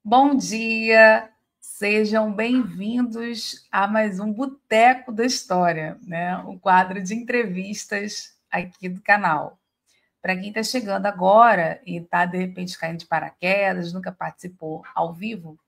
Bom dia, sejam bem-vindos a mais um Boteco da História, né? Um quadro de entrevistas aqui do canal. Para quem está chegando agora e está, de repente, caindo de paraquedas, nunca participou ao vivo,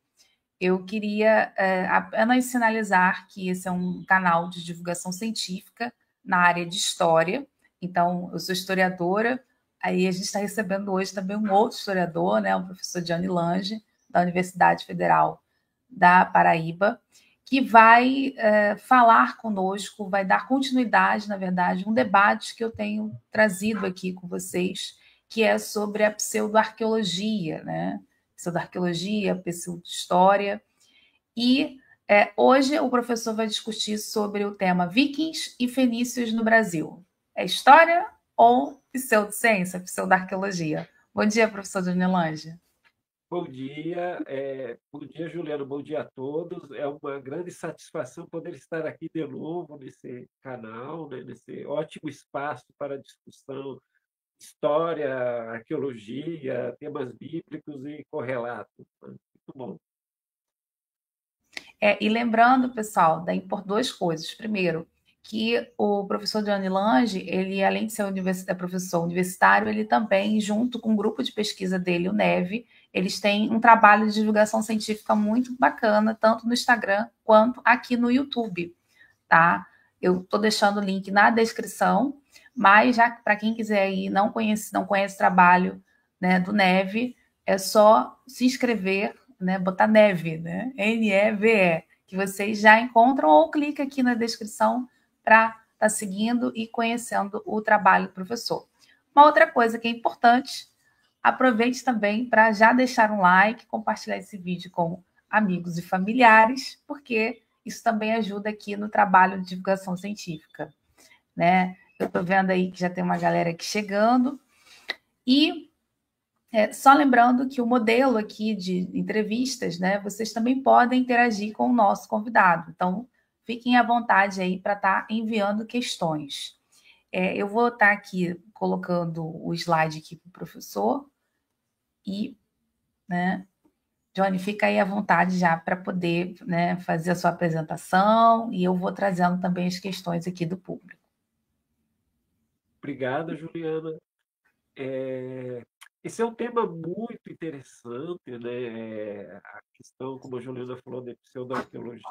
eu queria apenas sinalizar que esse é um canal de divulgação científica na área de história. Então, eu sou historiadora, aí a gente está recebendo hoje também um outro historiador, né, o professor Gianni Lange, da Universidade Federal da Paraíba, que vai falar conosco, vai dar continuidade, na verdade, um debate que eu tenho trazido aqui com vocês, que é sobre a pseudoarqueologia, né? Pseudoarqueologia, pseudohistória. E hoje o professor vai discutir sobre o tema Vikings e Fenícios no Brasil. É história ou pseudociência, pseudoarqueologia? Bom dia, professor Danilange. Bom dia, Juliano, bom dia a todos. É uma grande satisfação poder estar aqui de novo nesse canal, né, nesse ótimo espaço para discussão, história, arqueologia, temas bíblicos e correlatos, né? Muito bom. E lembrando, pessoal, duas coisas. Primeiro, que o professor Gianni Lange, ele, além de ser professor universitário, ele também, junto com o grupo de pesquisa dele, o NEVE, eles têm um trabalho de divulgação científica muito bacana, tanto no Instagram quanto aqui no YouTube, tá? Eu estou deixando o link na descrição, mas já para quem quiser ir, não conhece o trabalho, né, do Neve, é só se inscrever, né, botar Neve, né, Neve, que vocês já encontram, ou clica aqui na descrição para estar seguindo e conhecendo o trabalho do professor. Uma outra coisa que é importante, aproveite também para já deixar um like, compartilhar esse vídeo com amigos e familiares, porque isso também ajuda aqui no trabalho de divulgação científica, né? Eu estou vendo aí que já tem uma galera aqui chegando. E só lembrando que o modelo aqui de entrevistas, né? Vocês também podem interagir com o nosso convidado. Então, fiquem à vontade aí para estar enviando questões. Eu vou estar aqui colocando o slide aqui para o professor e, né, Johnny, fica aí à vontade já para poder, né, fazer a sua apresentação e eu vou trazendo também as questões aqui do público. Obrigado, Juliana. Esse é um tema muito interessante, né? A questão, como a Juliana falou, de pseudoarqueologia,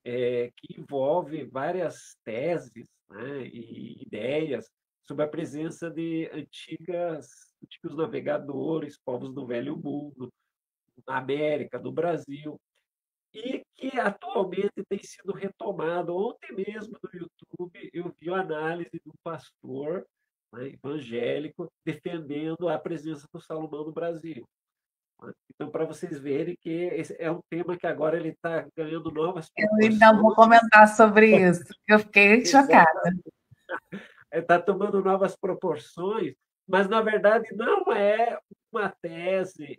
que envolve várias teses, né, e ideias sobre a presença de antigos navegadores, povos do Velho Mundo, na América, no Brasil, e que atualmente tem sido retomado. Ontem mesmo no YouTube eu vi a análise de um pastor, né, evangélico defendendo a presença do Salomão no Brasil. Então, para vocês verem que esse é um tema que agora ele está ganhando novas Eu ainda vou proporções. comentar sobre isso, eu fiquei chocada. Está tomando novas proporções, mas, na verdade, não é uma tese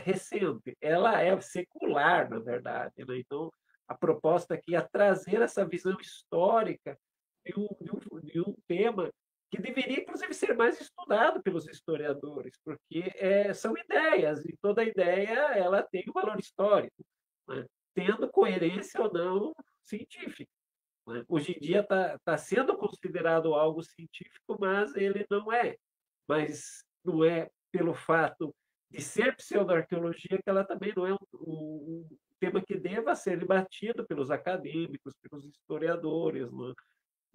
recente, ela é secular, na verdade, né? Então, a proposta aqui é trazer essa visão histórica de um tema que deveria, inclusive, ser mais estudado pelos historiadores, porque são ideias, e toda ideia ela tem um valor histórico, né? Tendo coerência ou não científica, né? Hoje em dia está sendo considerado algo científico, mas ele não é. Mas não é pelo fato de ser pseudoarqueologia que ela também não é um tema que deva ser debatido pelos acadêmicos, pelos historiadores, né?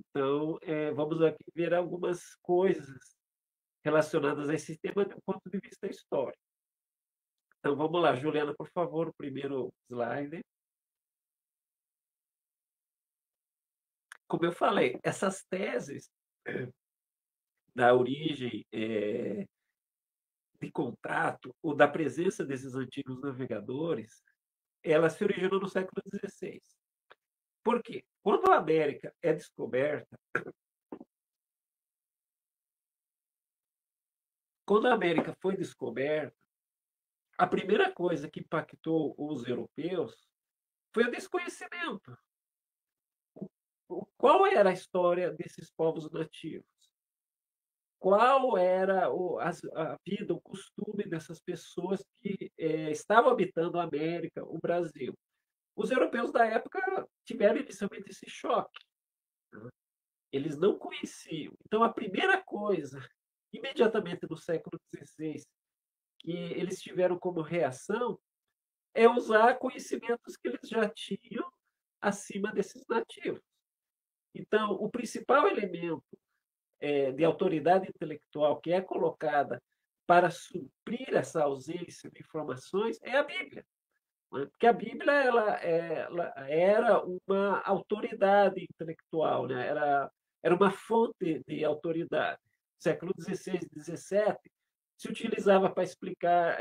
Então, vamos aqui ver algumas coisas relacionadas a esse tema do ponto de vista histórico. Então, vamos lá, Juliana, por favor, o primeiro slide. Como eu falei, essas teses da origem de contato ou da presença desses antigos navegadores, ela se originou no século XVI. Por quê? Quando a América é descoberta, quando a América foi descoberta, a primeira coisa que impactou os europeus foi o desconhecimento. Qual era a história desses povos nativos? Qual era a vida, o costume dessas pessoas que estavam habitando a América, o Brasil. Os europeus da época tiveram inicialmente esse choque. Né? Eles não conheciam. Então, a primeira coisa, imediatamente no século XVI, que eles tiveram como reação é usar conhecimentos que eles já tinham acima desses nativos. Então, o principal elemento de autoridade intelectual que é colocada para suprir essa ausência de informações é a Bíblia. Né? Porque a Bíblia ela era uma autoridade intelectual, né? Era uma fonte de autoridade. No século XVI e XVII se utilizava para explicar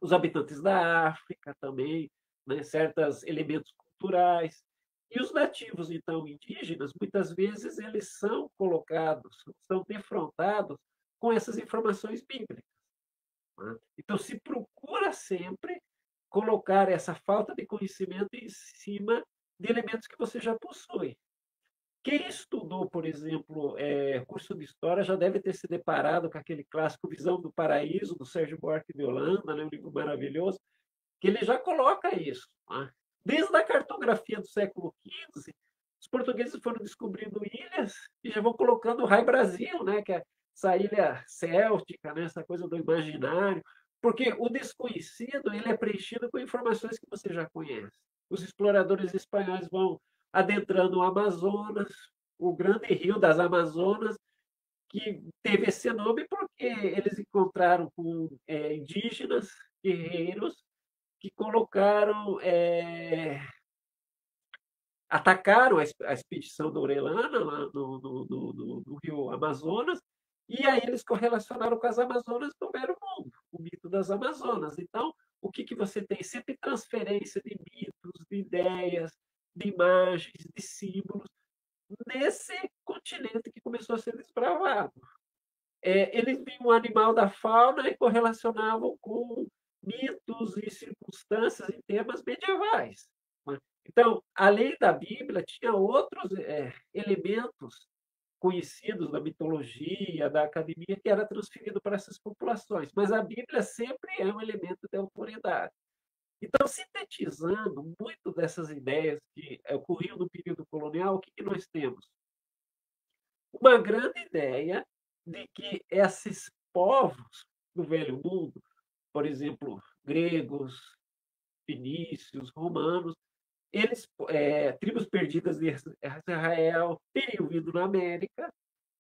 os habitantes da África também, né, certos elementos culturais. E os nativos, então, indígenas, muitas vezes eles são colocados, são defrontados com essas informações bíblicas. Né? Então, se procura sempre colocar essa falta de conhecimento em cima de elementos que você já possui. Quem estudou, por exemplo, curso de História já deve ter se deparado com aquele clássico Visão do Paraíso, do Sérgio Buarque de Holanda, né, um livro maravilhoso, que ele já coloca isso. Né? Desde a cartografia do século XV, os portugueses foram descobrindo ilhas e já vão colocando o Rai Brasil, né, que é essa ilha céltica, né, essa coisa do imaginário, porque o desconhecido ele é preenchido com informações que você já conhece. Os exploradores espanhóis vão adentrando o Amazonas, o grande rio das Amazonas, que teve esse nome porque eles encontraram com indígenas, guerreiros, que colocaram, atacaram a expedição da Orellana lá no rio Amazonas, e aí eles correlacionaram com as Amazonas do Velho Mundo, o mito das Amazonas. Então, o que, que você tem? Sempre transferência de mitos, de ideias, de imagens, de símbolos, nesse continente que começou a ser desbravado. Eles viam o animal da fauna e correlacionavam com mitos e circunstâncias e temas medievais. Né? Então, além da Bíblia, tinha outros elementos conhecidos da mitologia, da academia, que era transferido para essas populações. Mas a Bíblia sempre é um elemento de autoridade. Então, sintetizando muito dessas ideias que ocorriam no período colonial, o que nós temos? Uma grande ideia de que esses povos do Velho Mundo, por exemplo, gregos, fenícios, romanos, eles, tribos perdidas de Israel, teriam vindo na América,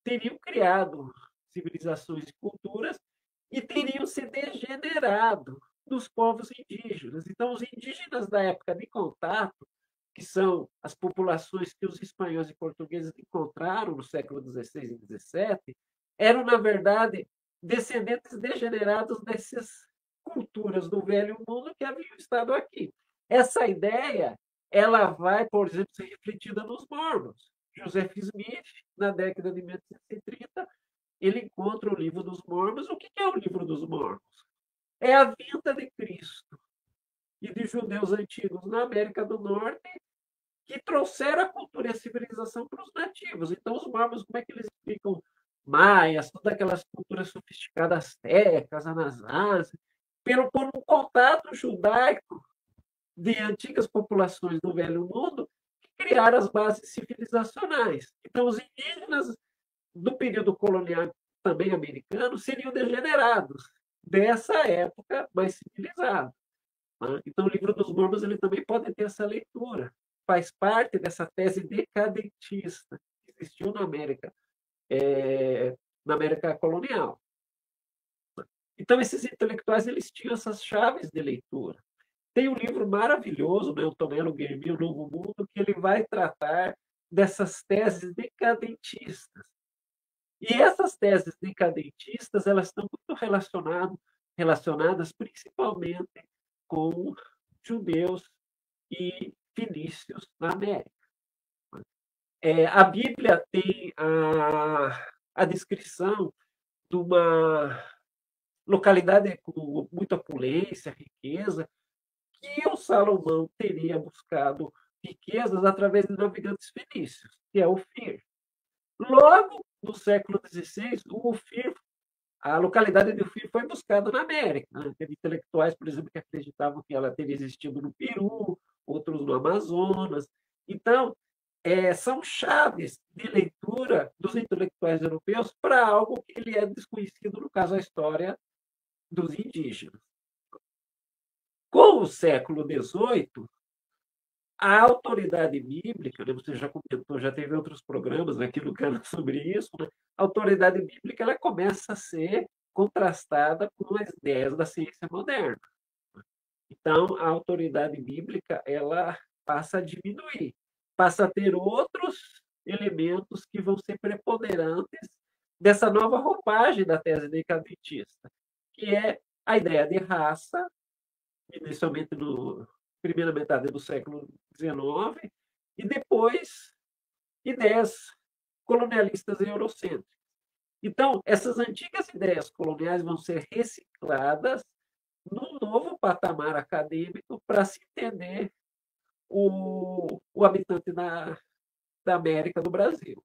teriam criado civilizações e culturas e teriam se degenerado dos povos indígenas. Então, os indígenas da época de contato, que são as populações que os espanhóis e portugueses encontraram no século XVI e XVII, eram, na verdade, descendentes degenerados dessas culturas do Velho Mundo que haviam estado aqui. Essa ideia ela vai, por exemplo, ser refletida nos Mormons. Joseph Smith, na década de 1830, ele encontra o livro dos Mormons. O que é o livro dos Mormons? É a vinda de Cristo e de judeus antigos na América do Norte que trouxeram a cultura e a civilização para os nativos. Então, os Mormons, como é que eles explicam maias, todas aquelas culturas sofisticadas, astecas, anasazi, por um contato judaico de antigas populações do Velho Mundo que criaram as bases civilizacionais. Então, os indígenas do período colonial também americano seriam degenerados dessa época mais civilizada. Né? Então, o livro dos Mormons ele também pode ter essa leitura. Faz parte dessa tese decadentista que existiu na América colonial. Então, esses intelectuais eles tinham essas chaves de leitura. Tem um livro maravilhoso, né, o Tomelo Guermi, O Novo Mundo, que ele vai tratar dessas teses decadentistas. E essas teses decadentistas elas estão muito relacionadas principalmente com judeus e fenícios na América. A Bíblia tem a descrição de uma localidade com muita opulência, riqueza, que o Salomão teria buscado riquezas através de navegantes fenícios, que é o Ofir. Logo no século XVI, o Ofir a localidade de Ufim foi buscada na América. Né? Teve intelectuais, por exemplo, que acreditavam que ela teria existido no Peru, outros no Amazonas. Então, são chaves de leitura dos intelectuais europeus para algo que ele é desconhecido, no caso, a história dos indígenas. Com o século XVIII, a autoridade bíblica, né, você já comentou, já teve outros programas aqui no canal sobre isso, né? A autoridade bíblica ela começa a ser contrastada com as ideias da ciência moderna. Então, a autoridade bíblica ela passa a diminuir, passa a ter outros elementos que vão ser preponderantes dessa nova roupagem da tese decadentista, que é a ideia de raça, inicialmente no primeira metade do século XIX, e depois ideias colonialistas e eurocêntricas. Então, essas antigas ideias coloniais vão ser recicladas num novo patamar acadêmico para se entender o habitante da América do Brasil.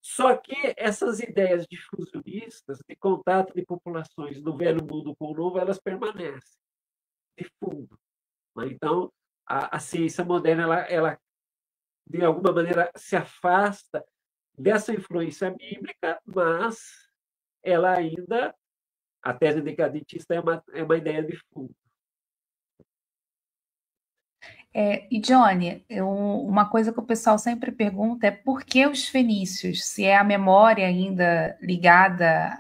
Só que essas ideias difusionistas, de contato de populações do velho mundo com o novo, elas permanecem de fundo. Então, a ciência moderna, ela, de alguma maneira, se afasta dessa influência bíblica, mas ela ainda, a tese decadentista é uma ideia de fundo. E, Johnny, uma coisa que o pessoal sempre pergunta é por que os fenícios? Se é a memória ainda ligada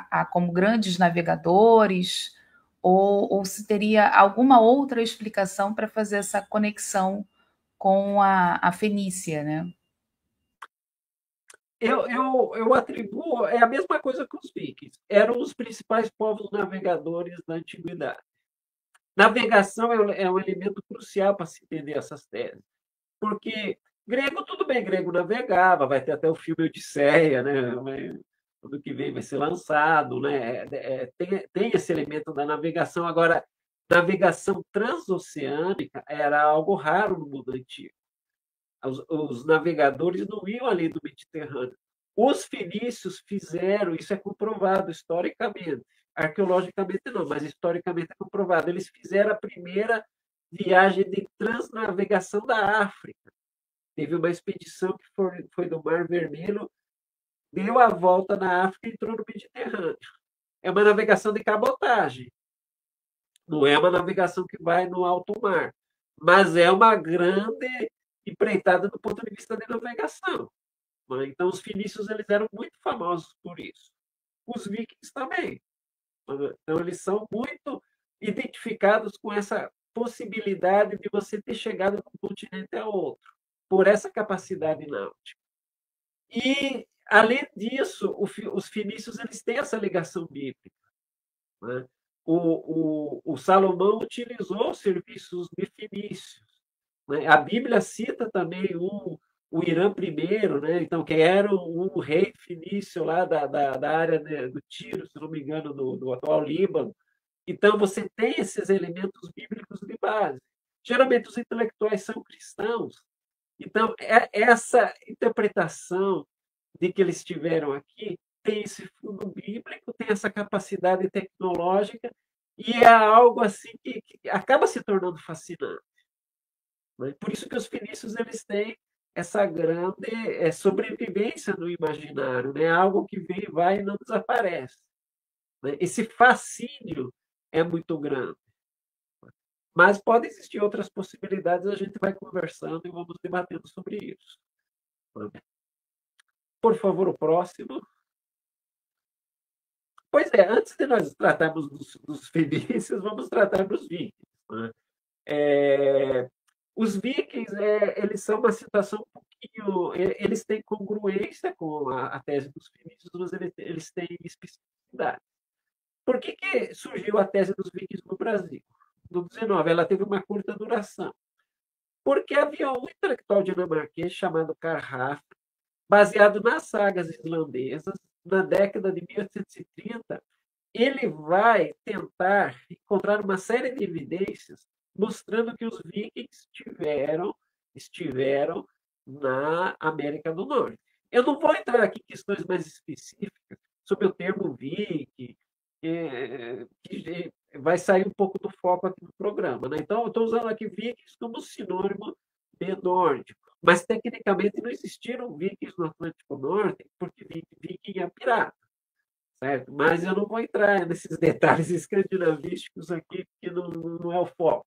a como grandes navegadores, ou se teria alguma outra explicação para fazer essa conexão com a Fenícia, né? Eu atribuo, é a mesma coisa que os vikings, eram os principais povos navegadores da antiguidade. Navegação é um elemento crucial para se entender essas teses, porque grego, tudo bem, grego navegava, vai ter até o filme Odisseia, né? Ano que vem vai ser lançado, né? Tem esse elemento da navegação. Agora, navegação transoceânica era algo raro no mundo antigo. Os navegadores não iam ali do Mediterrâneo. Os fenícios fizeram, isso é comprovado historicamente, arqueologicamente não, mas historicamente é comprovado. Eles fizeram a primeira viagem de transnavegação da África. Teve uma expedição que foi do Mar Vermelho, deu a volta na África e entrou no Mediterrâneo. É uma navegação de cabotagem, não é uma navegação que vai no alto mar, mas é uma grande empreitada do ponto de vista de navegação. Então, os fenícios eles eram muito famosos por isso. Os vikings também. Então, eles são muito identificados com essa possibilidade de você ter chegado de um continente a outro, por essa capacidade náutica. E, além disso, os fenícios eles têm essa ligação bíblica. Né? O Salomão utilizou os serviços de fenícios. Né? A Bíblia cita também o Irã I, né? Então, que era um rei fenício lá da área do Tiro, se não me engano, do atual Líbano. Então, você tem esses elementos bíblicos de base. Geralmente, os intelectuais são cristãos. Então, essa interpretação de que eles estiveram aqui tem esse fundo bíblico, tem essa capacidade tecnológica, e é algo assim que acaba se tornando fascinante. Né? Por isso que os fenícios eles têm essa grande sobrevivência no imaginário, né? Algo que vem e vai e não desaparece. Né? Esse fascínio é muito grande. Mas podem existir outras possibilidades, a gente vai conversando e vamos debatendo sobre isso. Por favor, o próximo. Pois é, antes de nós tratarmos dos fenícios, vamos tratar dos vikings. Né? Os vikings, eles são uma situação um pouquinho... Eles têm congruência com a tese dos fenícios, mas eles têm especificidade. Por que surgiu a tese dos vikings no Brasil? No 19, ela teve uma curta duração. Porque havia um intelectual dinamarquês chamado Karl Raffler, baseado nas sagas islandesas, na década de 1830, ele vai tentar encontrar uma série de evidências mostrando que os vikings estiveram na América do Norte. Eu não vou entrar aqui em questões mais específicas sobre o termo viking, que vai sair um pouco do foco aqui do programa, né? Então, eu estou usando aqui vikings como sinônimo de nórdico, mas tecnicamente não existiram vikings no Atlântico Norte, porque viking é pirata, certo? Mas eu não vou entrar nesses detalhes escandinavísticos aqui, que não é o foco.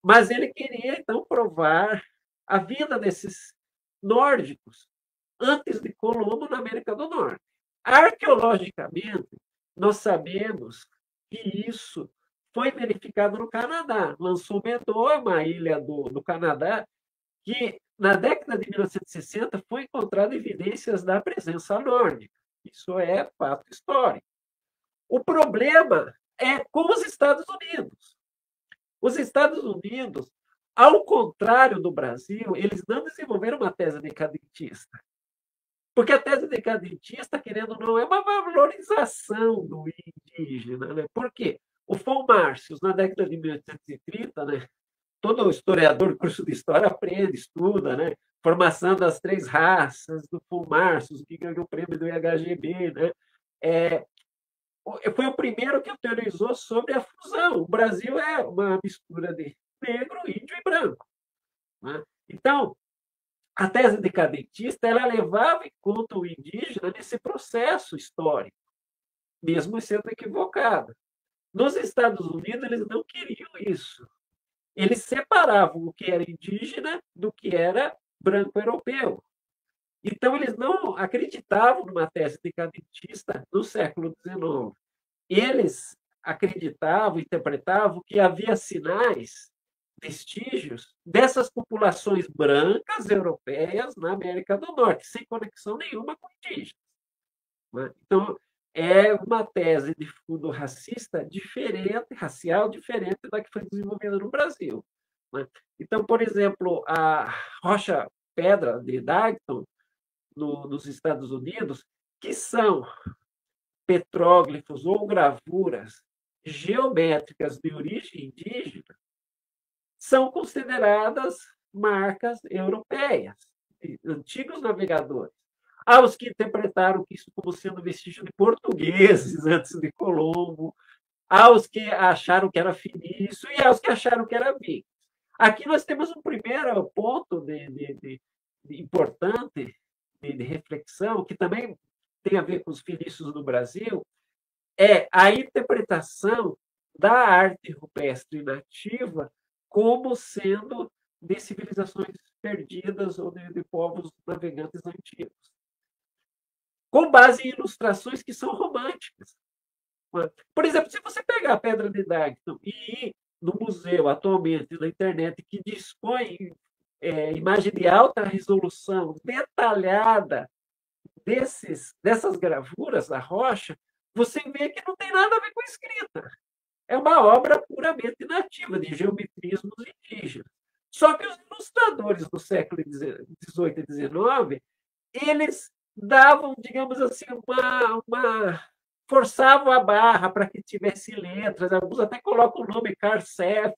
Mas ele queria, então, provar a vida desses nórdicos antes de Colombo na América do Norte. Arqueologicamente, nós sabemos que isso foi verificado no Canadá. Lançou-Meadow é uma ilha do Canadá que, na década de 1960, foi encontrada evidências da presença nórdica. Isso é fato histórico. O problema é com os Estados Unidos. Os Estados Unidos, ao contrário do Brasil, eles não desenvolveram uma tese decadentista. Porque a tese decadentista, querendo ou não, é uma valorização do indígena. Né? Por quê? O von Marcius, na década de 1830, né? Todo historiador do curso de história aprende, estuda, né? Formação das três raças, do von Marcius, que ganhou o prêmio do IHGB. Né? Foi o primeiro que teorizou sobre a fusão. O Brasil é uma mistura de negro, índio e branco. Né? Então, a tese decadentista ela levava em conta o indígena nesse processo histórico, mesmo sendo equivocada. Nos Estados Unidos, eles não queriam isso. Eles separavam o que era indígena do que era branco europeu. Então, eles não acreditavam numa tese decadentista no século XIX. Eles acreditavam, interpretavam que havia sinais, vestígios dessas populações brancas europeias na América do Norte, sem conexão nenhuma com indígenas. Né? Então, é uma tese de fundo racista diferente, racial diferente da que foi desenvolvida no Brasil. Né? Então, por exemplo, a rocha pedra de Darton, nos Estados Unidos, que são petróglifos ou gravuras geométricas de origem indígena, são consideradas marcas europeias, antigos navegadores. Há os que interpretaram isso como sendo vestígio de portugueses antes de Colombo, há os que acharam que era fenício e há os que acharam que era viking. Aqui nós temos um primeiro ponto de importante de reflexão, que também tem a ver com os fenícios no Brasil, é a interpretação da arte rupestre nativa como sendo de civilizações perdidas ou de povos navegantes antigos, com base em ilustrações que são românticas. Por exemplo, se você pegar a Pedra de Darkton e ir no museu atualmente, na internet, que dispõe imagem de alta resolução, detalhada, dessas gravuras da rocha, você vê que não tem nada a ver com escrita. É uma obra puramente nativa, de geometrismos indígenas. Só que os ilustradores do século XVIII e XIX, eles davam, digamos assim, forçavam a barra para que tivesse letras, alguns até colocam o nome Carcef,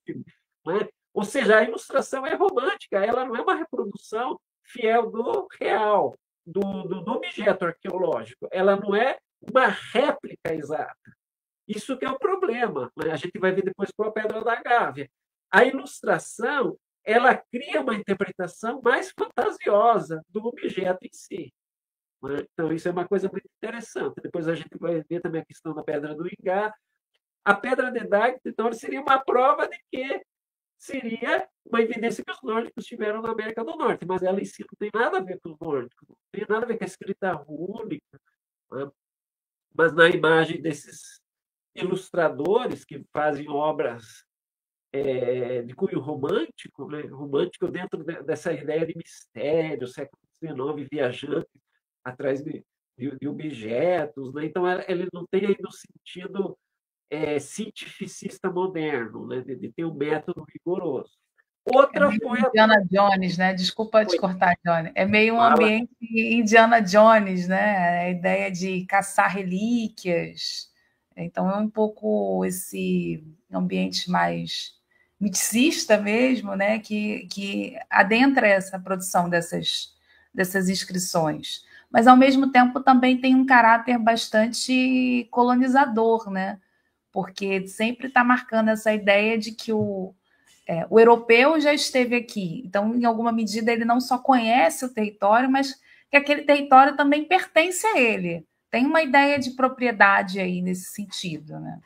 né? Ou seja, a ilustração é romântica, ela não é uma reprodução fiel do real, do objeto arqueológico, ela não é uma réplica exata. Isso que é o problema. Né? A gente vai ver depois com a Pedra da Gávea. A ilustração ela cria uma interpretação mais fantasiosa do objeto em si. Né? Então, isso é uma coisa muito interessante. Depois a gente vai ver também a questão da Pedra do Ingá. A Pedra de Darkton, então, seria uma prova de que seria uma evidência que os nórdicos tiveram na América do Norte, mas ela em si não tem nada a ver com os nórdicos, não tem nada a ver com a escrita rúnica, né? Mas na imagem desses ilustradores que fazem obras de cunho romântico, né? Romântico dentro dessa ideia de mistério, século XIX, viajante atrás de objetos. Né? Então, ele não tem ainda o sentido cientificista moderno, né? de ter um método rigoroso. Outra foi a Indiana Jones, né? Desculpa te cortar, Johnny. É meio um ambiente Indiana Jones, né? A ideia de caçar relíquias. Então, é um pouco esse ambiente mais miticista mesmo, né? Que adentra essa produção dessas inscrições. mas ao mesmo tempo também tem um caráter bastante colonizador, né? Porque sempre está marcando essa ideia de que o europeu já esteve aqui, então, em alguma medida, ele não só conhece o território, mas que aquele território também pertence a ele. Tem uma ideia de propriedade aí nesse sentido, né?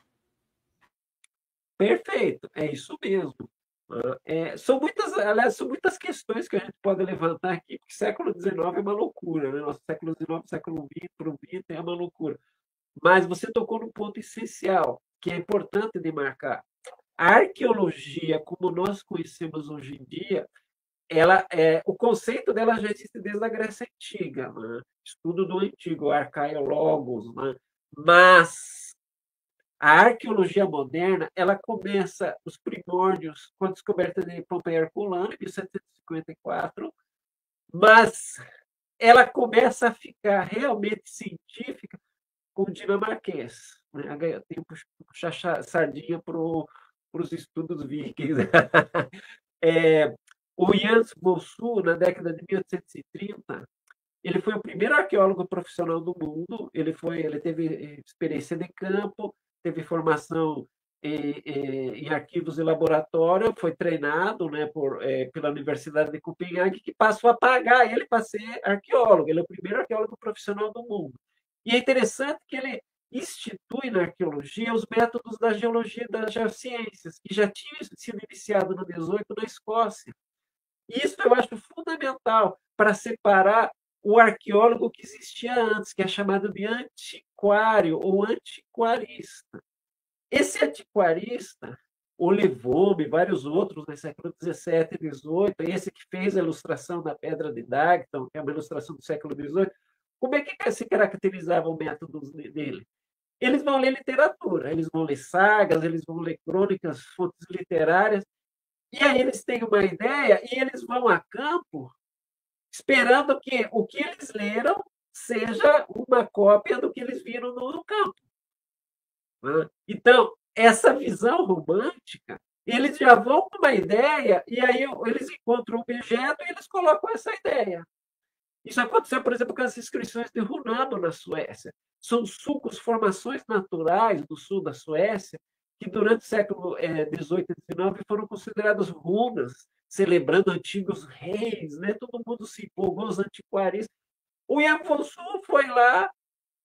Perfeito, é isso mesmo. São muitas, aliás, são muitas questões que a gente pode levantar aqui, porque século XIX é uma loucura, né? Nosso século XIX, século XX, para o XX é uma loucura. Mas você tocou num ponto essencial, que é importante de marcar. A arqueologia, como nós conhecemos hoje em dia, o conceito dela já existe desde a Grécia Antiga, né? Estudo do antigo, arqueólogos, né? Mas a arqueologia moderna, ela começa os primórdios com a descoberta de Pompeia Herculano, em 1754, mas ela começa a ficar realmente científica com o dinamarquês, né? Tem que puxar sardinha para os estudos vikings. O Jens Bossou, na década de 1830, ele foi o primeiro arqueólogo profissional do mundo. Ele teve experiência de campo, teve formação em arquivos e laboratório, foi treinado, né, pela Universidade de Copenhague, que passou a pagar ele para ser arqueólogo. Ele é o primeiro arqueólogo profissional do mundo. E é interessante que ele institui na arqueologia os métodos da geologia e das geociências, que já tinham sido iniciados no 18 na Escócia. Isso eu acho fundamental para separar o arqueólogo que existia antes, que é chamado de antiquário ou antiquarista. Esse antiquarista, o Levaume e vários outros no século XVII e XVIII, esse que fez a ilustração da Pedra de Dagton, que é uma ilustração do século XVIII, como é que se caracterizava o método dele? Eles vão ler literatura, eles vão ler sagas, eles vão ler crônicas, fontes literárias, e aí eles têm uma ideia e eles vão a campo esperando que o que eles leram seja uma cópia do que eles viram no campo. Então, essa visão romântica, eles já vão com uma ideia e aí eles encontram um objeto e eles colocam essa ideia. Isso aconteceu, por exemplo, com as inscrições de Runamo na Suécia. São sulcos, formações naturais do sul da Suécia, que durante o século XVIII e XIX foram consideradas runas, celebrando antigos reis, né? Todo mundo se empolgou, os antiquaristas. O Ian Sul foi lá,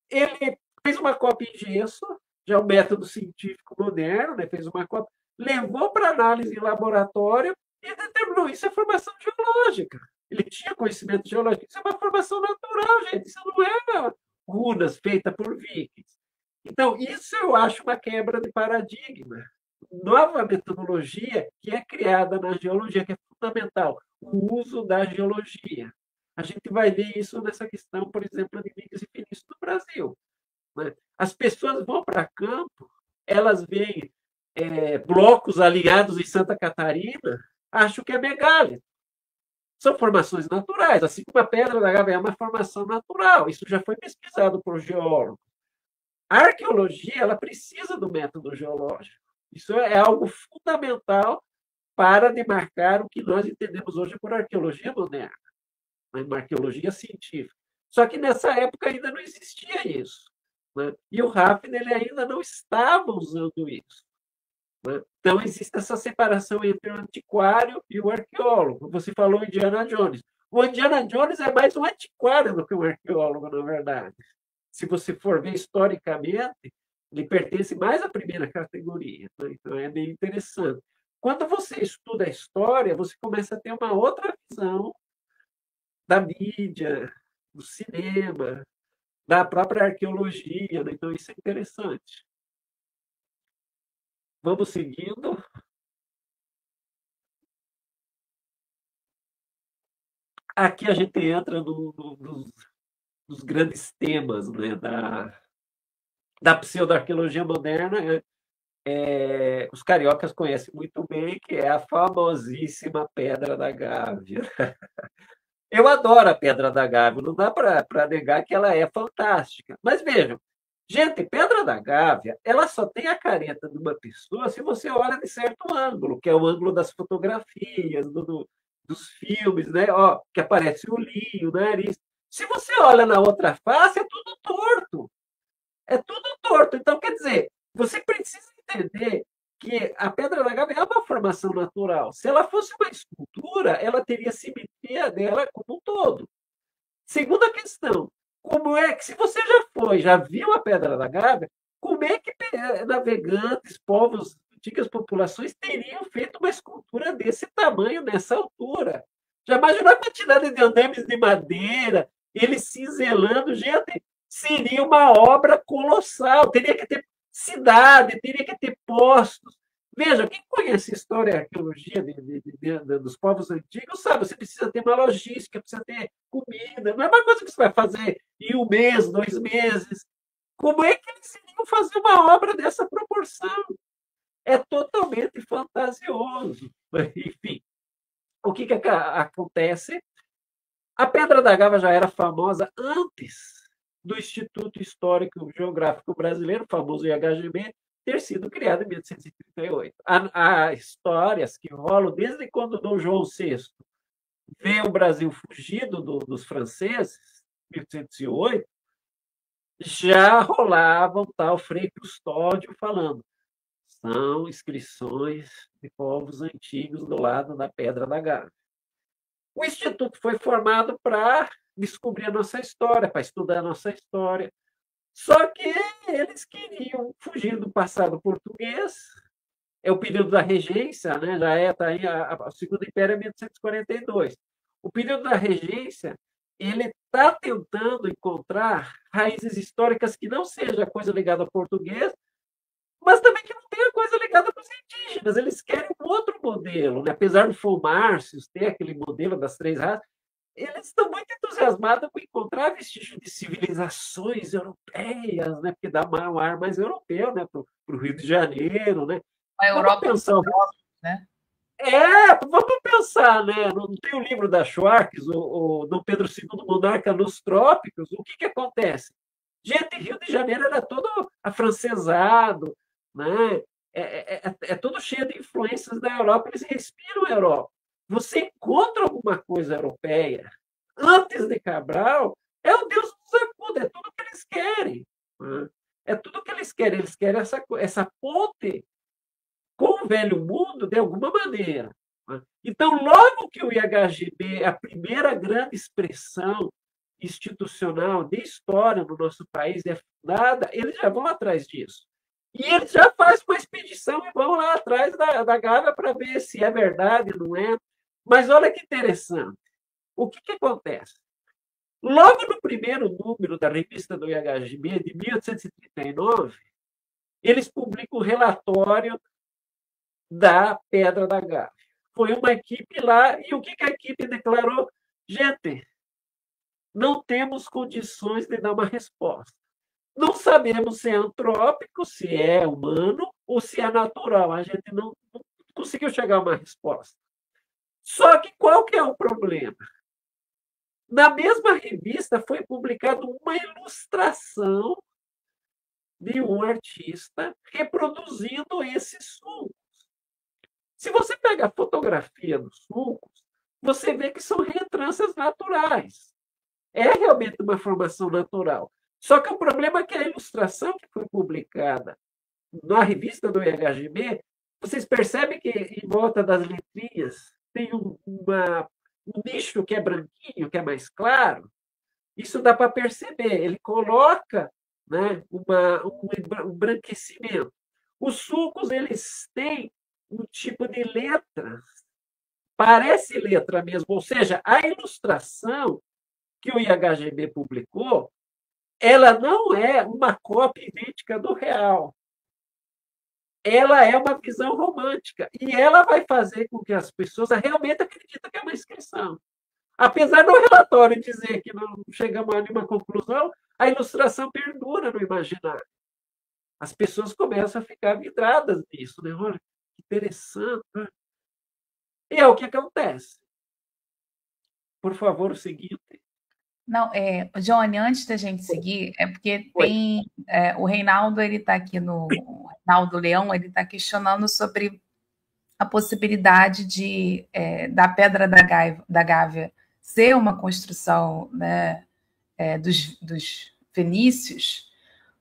ele fez uma cópia em gesso, já é um método científico moderno, né? Fez uma cópia, levou para análise em laboratório e determinou isso é formação geológica. Ele tinha conhecimento geológico. Isso é uma formação natural, gente. Isso não é runas feitas por vikings. Então, isso eu acho uma quebra de paradigma. Nova metodologia que é criada na geologia, que é fundamental, o uso da geologia. A gente vai ver isso nessa questão, por exemplo, de micas e fenícios no Brasil. Né? As pessoas vão para campo, elas veem blocos alinhados em Santa Catarina, acham que é megálito. São formações naturais, assim como a Pedra da Gávea é uma formação natural. Isso já foi pesquisado por geólogos. A arqueologia ela precisa do método geológico. Isso é algo fundamental para demarcar o que nós entendemos hoje por arqueologia moderna, uma arqueologia científica. Só que nessa época ainda não existia isso. Né? E o Hafner ele ainda não estava usando isso. Né? Então, existe essa separação entre o antiquário e o arqueólogo. Você falou Indiana Jones. O Indiana Jones é mais um antiquário do que um arqueólogo, na verdade. Se você for ver historicamente, ele pertence mais à primeira categoria. Né? Então, é bem interessante. Quando você estuda a história, você começa a ter uma outra visão da mídia, do cinema, da própria arqueologia. Né? Então, isso é interessante. Vamos seguindo. Aqui a gente entra nos grandes temas, né, da pseudo-arqueologia moderna. Os cariocas conhecem muito bem, que é a famosíssima Pedra da Gávea. Eu adoro a Pedra da Gávea, não dá para negar que ela é fantástica. Mas vejam, gente, Pedra da Gávea, ela só tem a careta de uma pessoa se você olha de certo ângulo, que é o ângulo das fotografias, dos filmes, né? Ó, que aparece o olhinho, o nariz. Se você olha na outra face, é tudo torto. É tudo torto. Então, quer dizer, você precisa entender que a Pedra da Gávea é uma formação natural. Se ela fosse uma escultura, ela teria a simetria dela como um todo. Segunda questão, como é que, se você já foi, já viu a Pedra da Gávea, como é que navegantes, povos, antigas populações teriam feito uma escultura desse tamanho, nessa altura? Já imaginou a quantidade de andames de madeira, eles cinzelando? Gente, seria uma obra colossal, teria que ter cidade, teria que ter postos. Veja, quem conhece história e arqueologia dos povos antigos sabe, você precisa ter uma logística, precisa ter comida, não é uma coisa que você vai fazer em um mês, 2 meses. Como é que eles iriam fazer uma obra dessa proporção? É totalmente fantasioso. Enfim, o que acontece? A Pedra da Gávea já era famosa antes do Instituto Histórico Geográfico Brasileiro, famoso IHGB, ter sido criado em 1838. Há histórias que rolam desde quando Dom João VI vê o Brasil fugido dos franceses, 1808, já rolava um tal Frei Custódio falando: são inscrições de povos antigos do lado da Pedra da Gávea. O Instituto foi formado para descobrir a nossa história, para estudar a nossa história. Só que eles queriam fugir do passado português. É o período da regência, né? Já está aí a Segundo Império é 1842. O período da regência, ele está tentando encontrar raízes históricas que não seja coisa ligada ao português, mas também que não tenha coisa ligada para os indígenas. Eles querem um outro modelo, né? Apesar do Fulmárcios ter aquele modelo das 3 raças, eles estão muito entusiasmados com encontrar vestígios de civilizações europeias, né? Porque dá um ar mais europeu, né? Para o Rio de Janeiro, né? A Vamos Europa, pensar, né? vamos pensar, né? Não tem o livro da Schwartz, o Dom Pedro II Monarca nos Trópicos? O que acontece? Gente, Rio de Janeiro era todo afrancesado, né? É todo cheio de influências da Europa, eles respiram a Europa. Você encontra alguma coisa europeia antes de Cabral, é o Deus nos acuda, é tudo que eles querem. Né? É tudo que eles querem essa ponte com o velho mundo de alguma maneira. Né? Então, logo que o IHGB é a primeira grande expressão institucional de história no nosso país é fundada, eles já vão atrás disso. E eles já fazem uma expedição e vão lá atrás da Gávea para ver se é verdade, não é. Mas olha que interessante. O que acontece? Logo no primeiro número da revista do IHGB, de 1839, eles publicam um relatório da Pedra da Gávea. Foi uma equipe lá, e o que a equipe declarou? Gente, não temos condições de dar uma resposta. Não sabemos se é antrópico, se é humano ou se é natural. A gente não conseguiu chegar a uma resposta. Só que qual que é o problema? Na mesma revista foi publicada uma ilustração de um artista reproduzindo esses sulcos. Se você pega a fotografia dos sulcos, você vê que são reentranças naturais. É realmente uma formação natural. Só que o problema é que a ilustração que foi publicada na revista do IHGB, vocês percebem que em volta das letrinhas tem um nicho que é branquinho, que é mais claro? Isso dá para perceber. Ele coloca, né, um embranquecimento. Os sulcos, eles têm um tipo de letra, parece letra mesmo, ou seja, a ilustração que o IHGB publicou, ela não é uma cópia idêntica do real. Ela é uma visão romântica e ela vai fazer com que as pessoas realmente acreditem que é uma inscrição. Apesar do relatório dizer que não chegamos a nenhuma conclusão, a ilustração perdura no imaginário. As pessoas começam a ficar vidradas nisso, né? Olha, que interessante. Né? E é o que acontece. Por favor, o seguinte. Não, Johnny, antes da gente seguir, é porque tem o Reinaldo, ele está aqui o Reinaldo Leão, ele está questionando sobre a possibilidade da Pedra da Gávea ser uma construção, né, dos fenícios,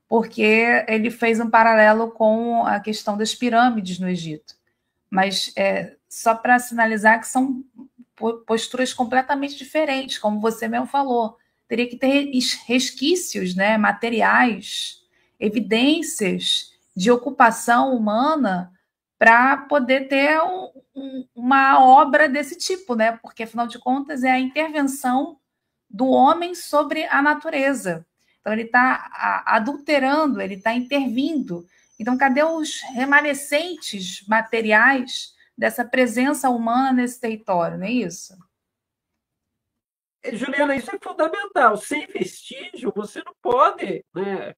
porque ele fez um paralelo com a questão das pirâmides no Egito. Mas só para sinalizar que são posturas completamente diferentes, como você mesmo falou. Teria que ter resquícios, né, materiais, evidências de ocupação humana para poder ter uma obra desse tipo, né? Porque, afinal de contas, é a intervenção do homem sobre a natureza. Então, ele está adulterando, ele está intervindo. Então, cadê os remanescentes materiais dessa presença humana nesse território, não é isso? Juliana, isso é fundamental. Sem vestígio, você não pode, né,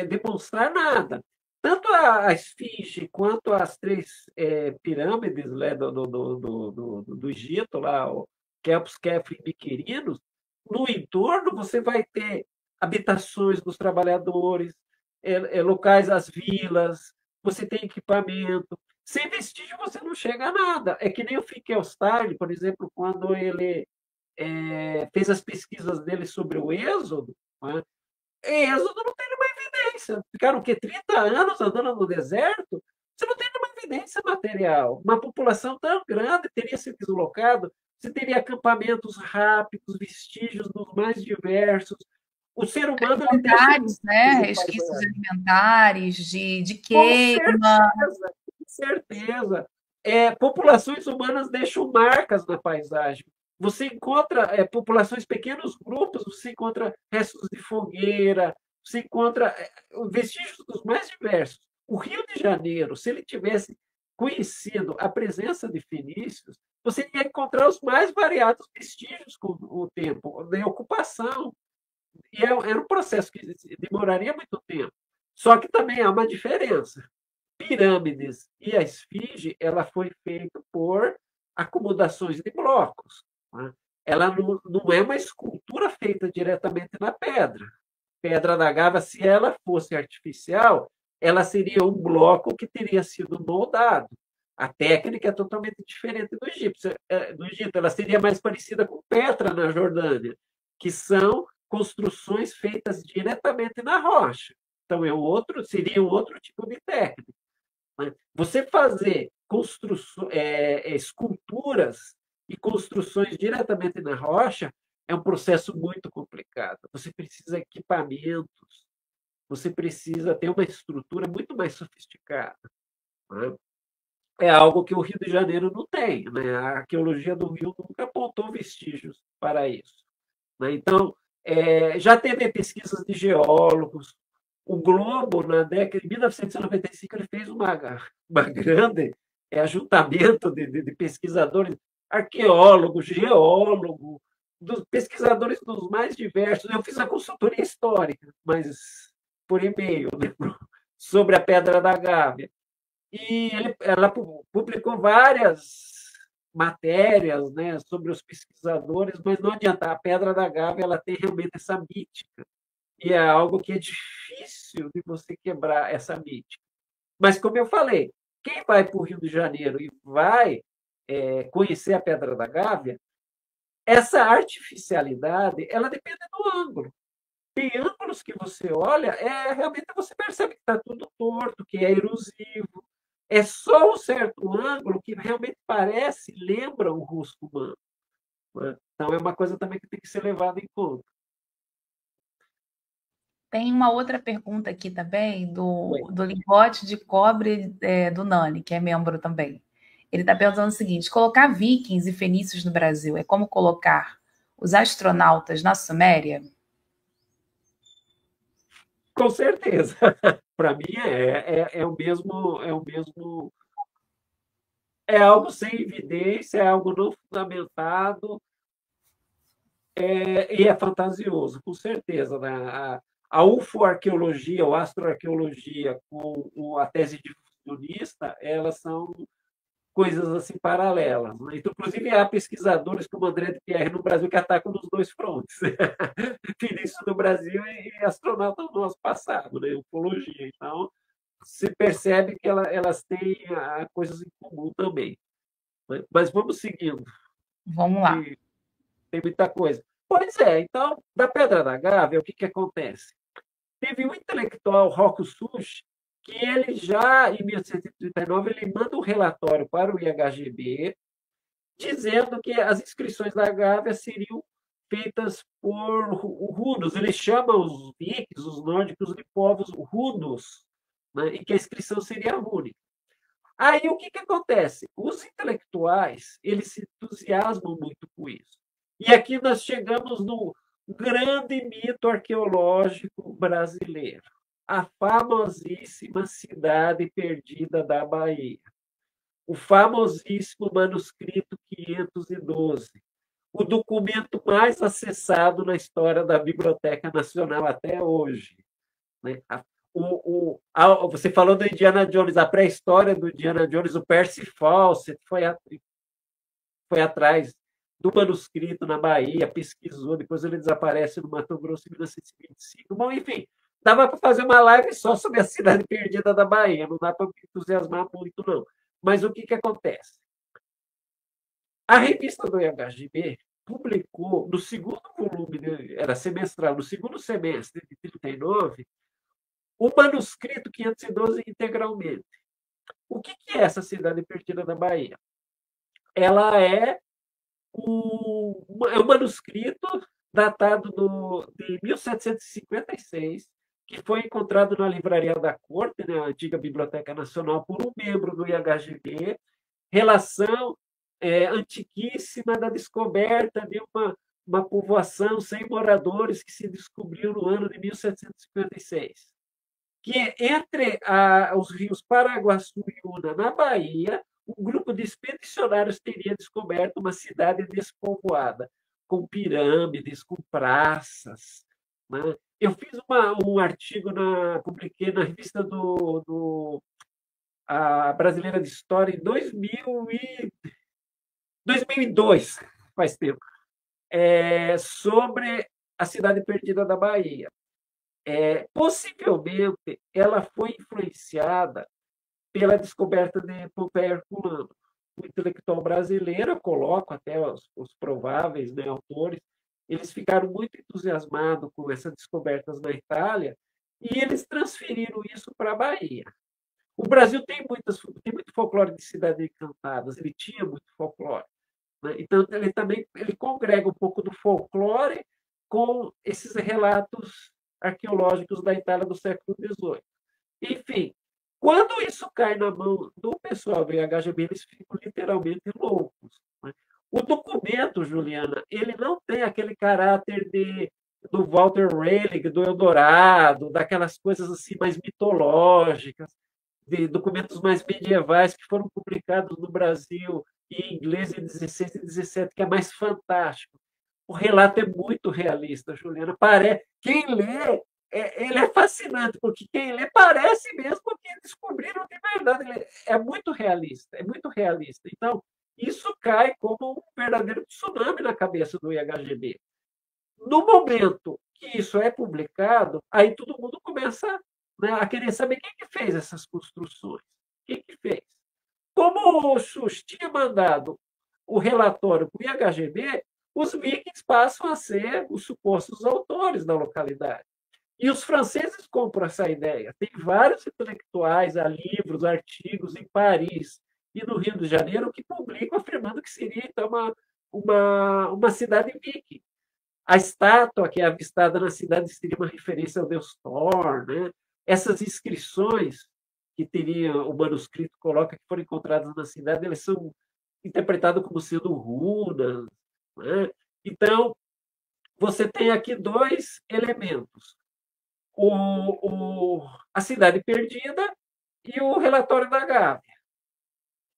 demonstrar nada. Tanto a esfinge quanto as três pirâmides, né, do Egito, lá, o Quepos, Kefren e Miquerinos, no entorno você vai ter habitações dos trabalhadores, locais, as vilas, você tem equipamento. Sem vestígio você não chega a nada. É que nem o Finkelstein, por exemplo, quando ele fez as pesquisas dele sobre o Êxodo, né? Êxodo não tem nenhuma evidência. Ficaram o quê? 30 anos andando no deserto? Você não tem nenhuma evidência material. Uma população tão grande teria se deslocado, você teria acampamentos rápidos, vestígios dos mais diversos. O ser humano ele deixa Alimentares, né? vestígios em Resquícios paisagem. alimentares, de Com queima. certeza, com certeza. Populações humanas deixam marcas na paisagem. Você encontra populações, pequenos grupos, você encontra restos de fogueira, você encontra vestígios dos mais diversos. O Rio de Janeiro, se ele tivesse conhecido a presença de fenícios, você ia encontrar os mais variados vestígios com o tempo, de ocupação. E era um processo que demoraria muito tempo. Só que também há uma diferença. Pirâmides e a esfinge, ela foi feita por acomodações de blocos. Né? Ela não é uma escultura feita diretamente na pedra. Pedra da Gávea, se ela fosse artificial, ela seria um bloco que teria sido moldado. A técnica é totalmente diferente do Egito. Do Egito. Ela seria mais parecida com Petra, na Jordânia, que são construções feitas diretamente na rocha. Então, seria um outro tipo de técnica. Né? Você fazer esculturas e construções diretamente na rocha é um processo muito complicado. Você precisa de equipamentos, você precisa ter uma estrutura muito mais sofisticada. Né? É algo que o Rio de Janeiro não tem. Né? A arqueologia do Rio nunca apontou vestígios para isso. Né? Então, já teve pesquisas de geólogos. O Globo, na década de 1995, ele fez uma grande ajuntamento de pesquisadores, arqueólogos, geólogos, pesquisadores dos mais diversos. Eu fiz a consultoria histórica, mas por e-mail, né, sobre a Pedra da Gávea. E ela publicou várias matérias, né, sobre os pesquisadores, mas não adianta, a Pedra da Gávea ela tem realmente essa mítica, e é algo que é difícil de você quebrar essa mítica. Mas, como eu falei, quem vai para o Rio de Janeiro e vai conhecer a Pedra da Gávea, essa artificialidade ela depende do ângulo. Tem ângulos que você olha, realmente você percebe que está tudo torto, que é erosivo. É só um certo ângulo que realmente parece, lembra o rosto humano. Né? Então, é uma coisa também que tem que ser levada em conta. Tem uma outra pergunta aqui também do lingote de cobre do Nani, que é membro também. Ele está perguntando o seguinte: colocar vikings e fenícios no Brasil é como colocar os astronautas na Suméria? Com certeza. Para mim é o mesmo, é algo sem evidência, é algo não fundamentado, e é fantasioso, com certeza. Né? A UFO-arqueologia, ou astroarqueologia, com a tese de fusionista, elas são coisas assim paralelas. Né? Então, inclusive, há pesquisadores como André de Pierre no Brasil que atacam nos dois frontes. Fenícios no Brasil e astronautas no nosso passado, né? Ufologia. Então, se percebe que elas têm coisas em comum também. Né? Mas vamos seguindo, Vamos lá. que tem muita coisa. Pois é, então, da Pedra da Gávea, o que que acontece? Teve um intelectual, Rocco Sushi, que ele já, em 1839, ele manda um relatório para o IHGB, dizendo que as inscrições da Gávea seriam feitas por hunos. Ele chama os vikings, os nórdicos, de povos hunos, né? E que a inscrição seria única. Aí o que, que acontece? Os intelectuais eles se entusiasmam muito com isso. E aqui nós chegamos no grande mito arqueológico brasileiro, a famosíssima cidade perdida da Bahia, o famosíssimo manuscrito 512, o documento mais acessado na história da Biblioteca Nacional até hoje, né? Você falou do Indiana Jones, a pré-história do Indiana Jones, o Percy Fawcett foi atrás do manuscrito na Bahia, pesquisou, depois ele desaparece no Mato Grosso em 1925. Bom, enfim, dava para fazer uma live só sobre a cidade perdida da Bahia, não dá para me entusiasmar muito, não. Mas o que, que acontece? A revista do IHGB publicou, no segundo volume, era semestral, no segundo semestre de 39, o manuscrito 512 integralmente. O que, que é essa cidade perdida da Bahia? Ela é um manuscrito datado de 1756, que foi encontrado na Livraria da Corte, né, a antiga Biblioteca Nacional, por um membro do IHGB, relação antiquíssima da descoberta de uma povoação sem moradores que se descobriu no ano de 1756. Que entre os rios Paraguaçu e Una, na Bahia, um grupo de expedicionários teria descoberto uma cidade despovoada, com pirâmides, com praças. Né? Eu fiz um artigo, publiquei na revista a Brasileira de História em 2002, faz tempo, sobre a cidade perdida da Bahia. Possivelmente, ela foi influenciada pela descoberta de Pompeia Herculano. O intelectual brasileiro, eu coloco até os prováveis, né, autores, eles ficaram muito entusiasmados com essas descobertas na Itália e eles transferiram isso para a Bahia. O Brasil tem muito folclore de cidades encantadas, ele tinha muito folclore. Né? Então, ele congrega um pouco do folclore com esses relatos arqueológicos da Itália do século XVIII. Enfim, quando isso cai na mão do pessoal do IHGB, eles ficam literalmente loucos. Né? O documento, Juliana, ele não tem aquele caráter do Walter Raleigh, do Eldorado, daquelas coisas assim mais mitológicas, de documentos mais medievais que foram publicados no Brasil em inglês em 16 e 17, que é mais fantástico. O relato é muito realista, Juliana. Quem lê, ele é fascinante, porque quem lê parece mesmo que descobriram de verdade. Ele é muito realista, é muito realista. Então, isso cai como um verdadeiro tsunami na cabeça do IHGB. No momento que isso é publicado, aí todo mundo começa, né, a querer saber quem que fez essas construções. Quem que fez? Como o SUS tinha mandado o relatório para o IHGB, os vikings passam a ser os supostos autores da localidade. E os franceses compram essa ideia. Tem vários intelectuais, há livros, artigos em Paris e no Rio de Janeiro que publicam afirmando que seria então uma cidade viking. A estátua que é avistada na cidade seria uma referência ao deus Thor. Né? Essas inscrições que teria o manuscrito coloca que foram encontradas na cidade, elas são interpretadas como sendo runas. Né? Então, você tem aqui dois elementos: a cidade perdida e o relatório da Gávea.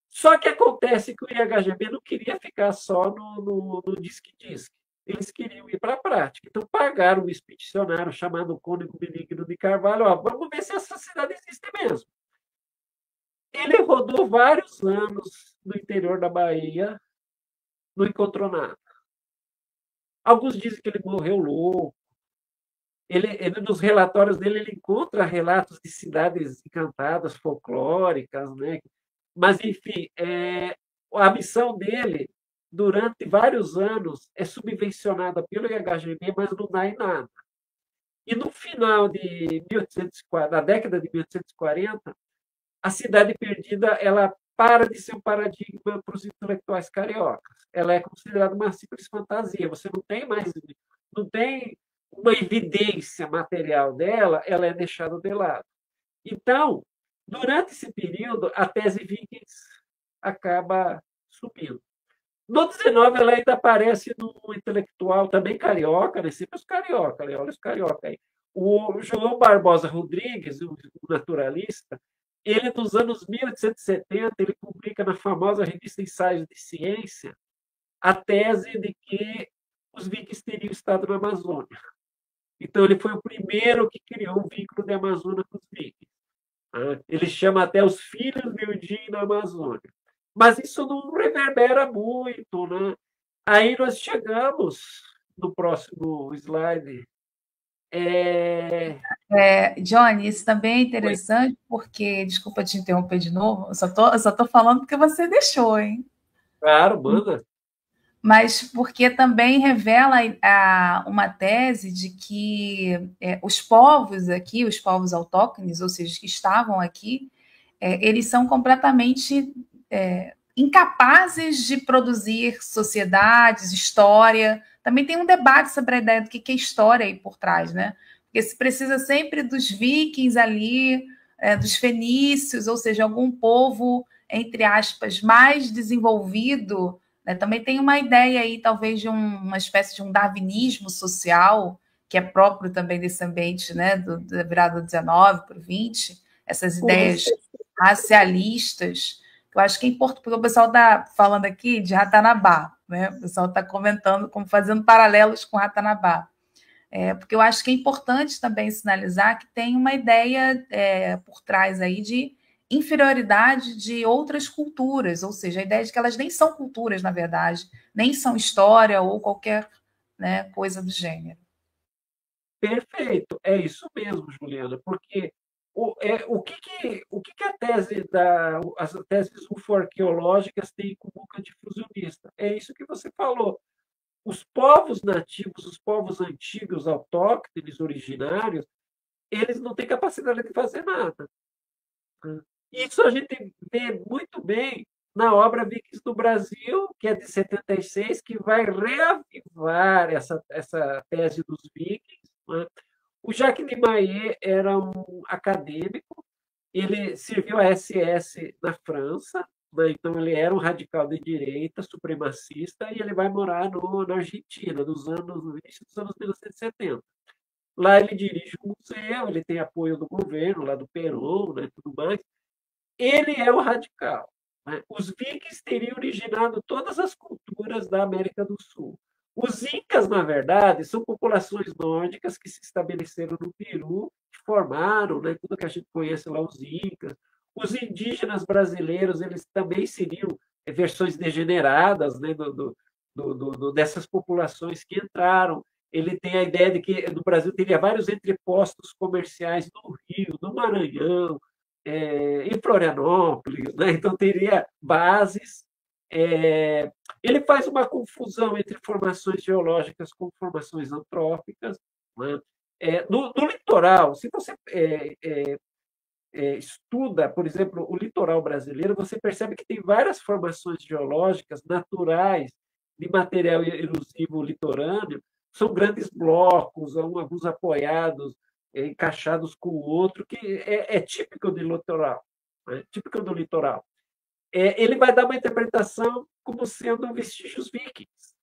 Só que acontece que o IHGB não queria ficar só no disque-disque. Eles queriam ir para a prática. Então, pagaram um expedicionário chamado Cônego Benigno de Carvalho. Vamos ver se essa cidade existe mesmo. Ele rodou vários anos no interior da Bahia, não encontrou nada. Alguns dizem que ele morreu louco. Nos relatórios dele, ele encontra relatos de cidades encantadas, folclóricas, né? Mas, enfim, a missão dele durante vários anos, é subvencionada pelo IHGB, mas não dá em nada. E no final de 1840, na década de 1840, a Cidade Perdida ela para de ser um paradigma para os intelectuais cariocas. Ela é considerada uma simples fantasia. Você não tem uma evidência material dela, ela é deixada de lado. Então, durante esse período, a tese Vikings acaba subindo. No 19, ela ainda aparece no intelectual também carioca, né? Sempre os carioca, né? Olha os carioca aí. O João Barbosa Rodrigues, o naturalista, ele, nos anos 1870, ele publica na famosa revista Ensaios de Ciência a tese de que os vikings teriam estado na Amazônia. Então, ele foi o primeiro que criou o vínculo de Amazônia com os vikings. Ele chama até os filhos de Odin na Amazônia. Mas isso não reverbera muito, né? Aí nós chegamos no próximo slide. Johnny, isso também é Oi. interessante porque, desculpa te interromper de novo, eu só tô falando porque você deixou, hein? Claro, manda. Mas porque também revela uma tese de que os povos aqui, os povos autóctones, ou seja, que estavam aqui, eles são completamente incapazes de produzir sociedades, história. Também tem um debate sobre a ideia do que é história aí por trás, né? Porque se precisa sempre dos vikings ali, dos fenícios, ou seja, algum povo, entre aspas, mais desenvolvido, né? Também tem uma ideia aí, talvez, de uma espécie de um darwinismo social, que é próprio também desse ambiente, né, da virada do 19 para o 20, essas Com ideias racialistas, que eu acho que é importante, porque o pessoal está falando aqui de Ratanabá, né? O pessoal está comentando, como fazendo paralelos com Ratanabá. Porque eu acho que é importante também sinalizar que tem uma ideia por trás aí de inferioridade de outras culturas, ou seja, a ideia de que elas nem são culturas, na verdade, nem são história ou qualquer, né, coisa do gênero. Perfeito, é isso mesmo, Juliana, porque o que a as teses ufo-arqueológicas têm em comum com a difusionista? É isso que você falou. Os povos nativos, os povos antigos, autóctones, originários, eles não têm capacidade de fazer nada. Isso a gente vê muito bem na obra Vikings do Brasil, que é de 76, que vai reavivar essa tese dos vikings, né? O Jacques de Maillet era um acadêmico, ele serviu a SS na França, né? Então ele era um radical de direita, supremacista, e ele vai morar na Argentina, no início dos anos 1970. Lá ele dirige um museu, ele tem apoio do governo, lá do Perón, né, tudo mais. Ele é o radical, né? Os vikings teriam originado todas as culturas da América do Sul. Os incas, na verdade, são populações nórdicas que se estabeleceram no Peru, que formaram, né, tudo que a gente conhece lá, os incas. Os indígenas brasileiros, eles também seriam versões degeneradas, né, dessas populações que entraram. Ele tem a ideia de que no Brasil teria vários entrepostos comerciais no Rio, no Maranhão, em Florianópolis, né? Então teria bases. Ele faz uma confusão entre formações geológicas com formações antrópicas, né? No litoral, se você estuda, por exemplo, o litoral brasileiro, você percebe que tem várias formações geológicas naturais de material erosivo litorâneo, são grandes blocos, alguns apoiados, encaixados com o outro, que é típico do litoral. Né? Típico do litoral. Ele vai dar uma interpretação como sendo vestígios vikings.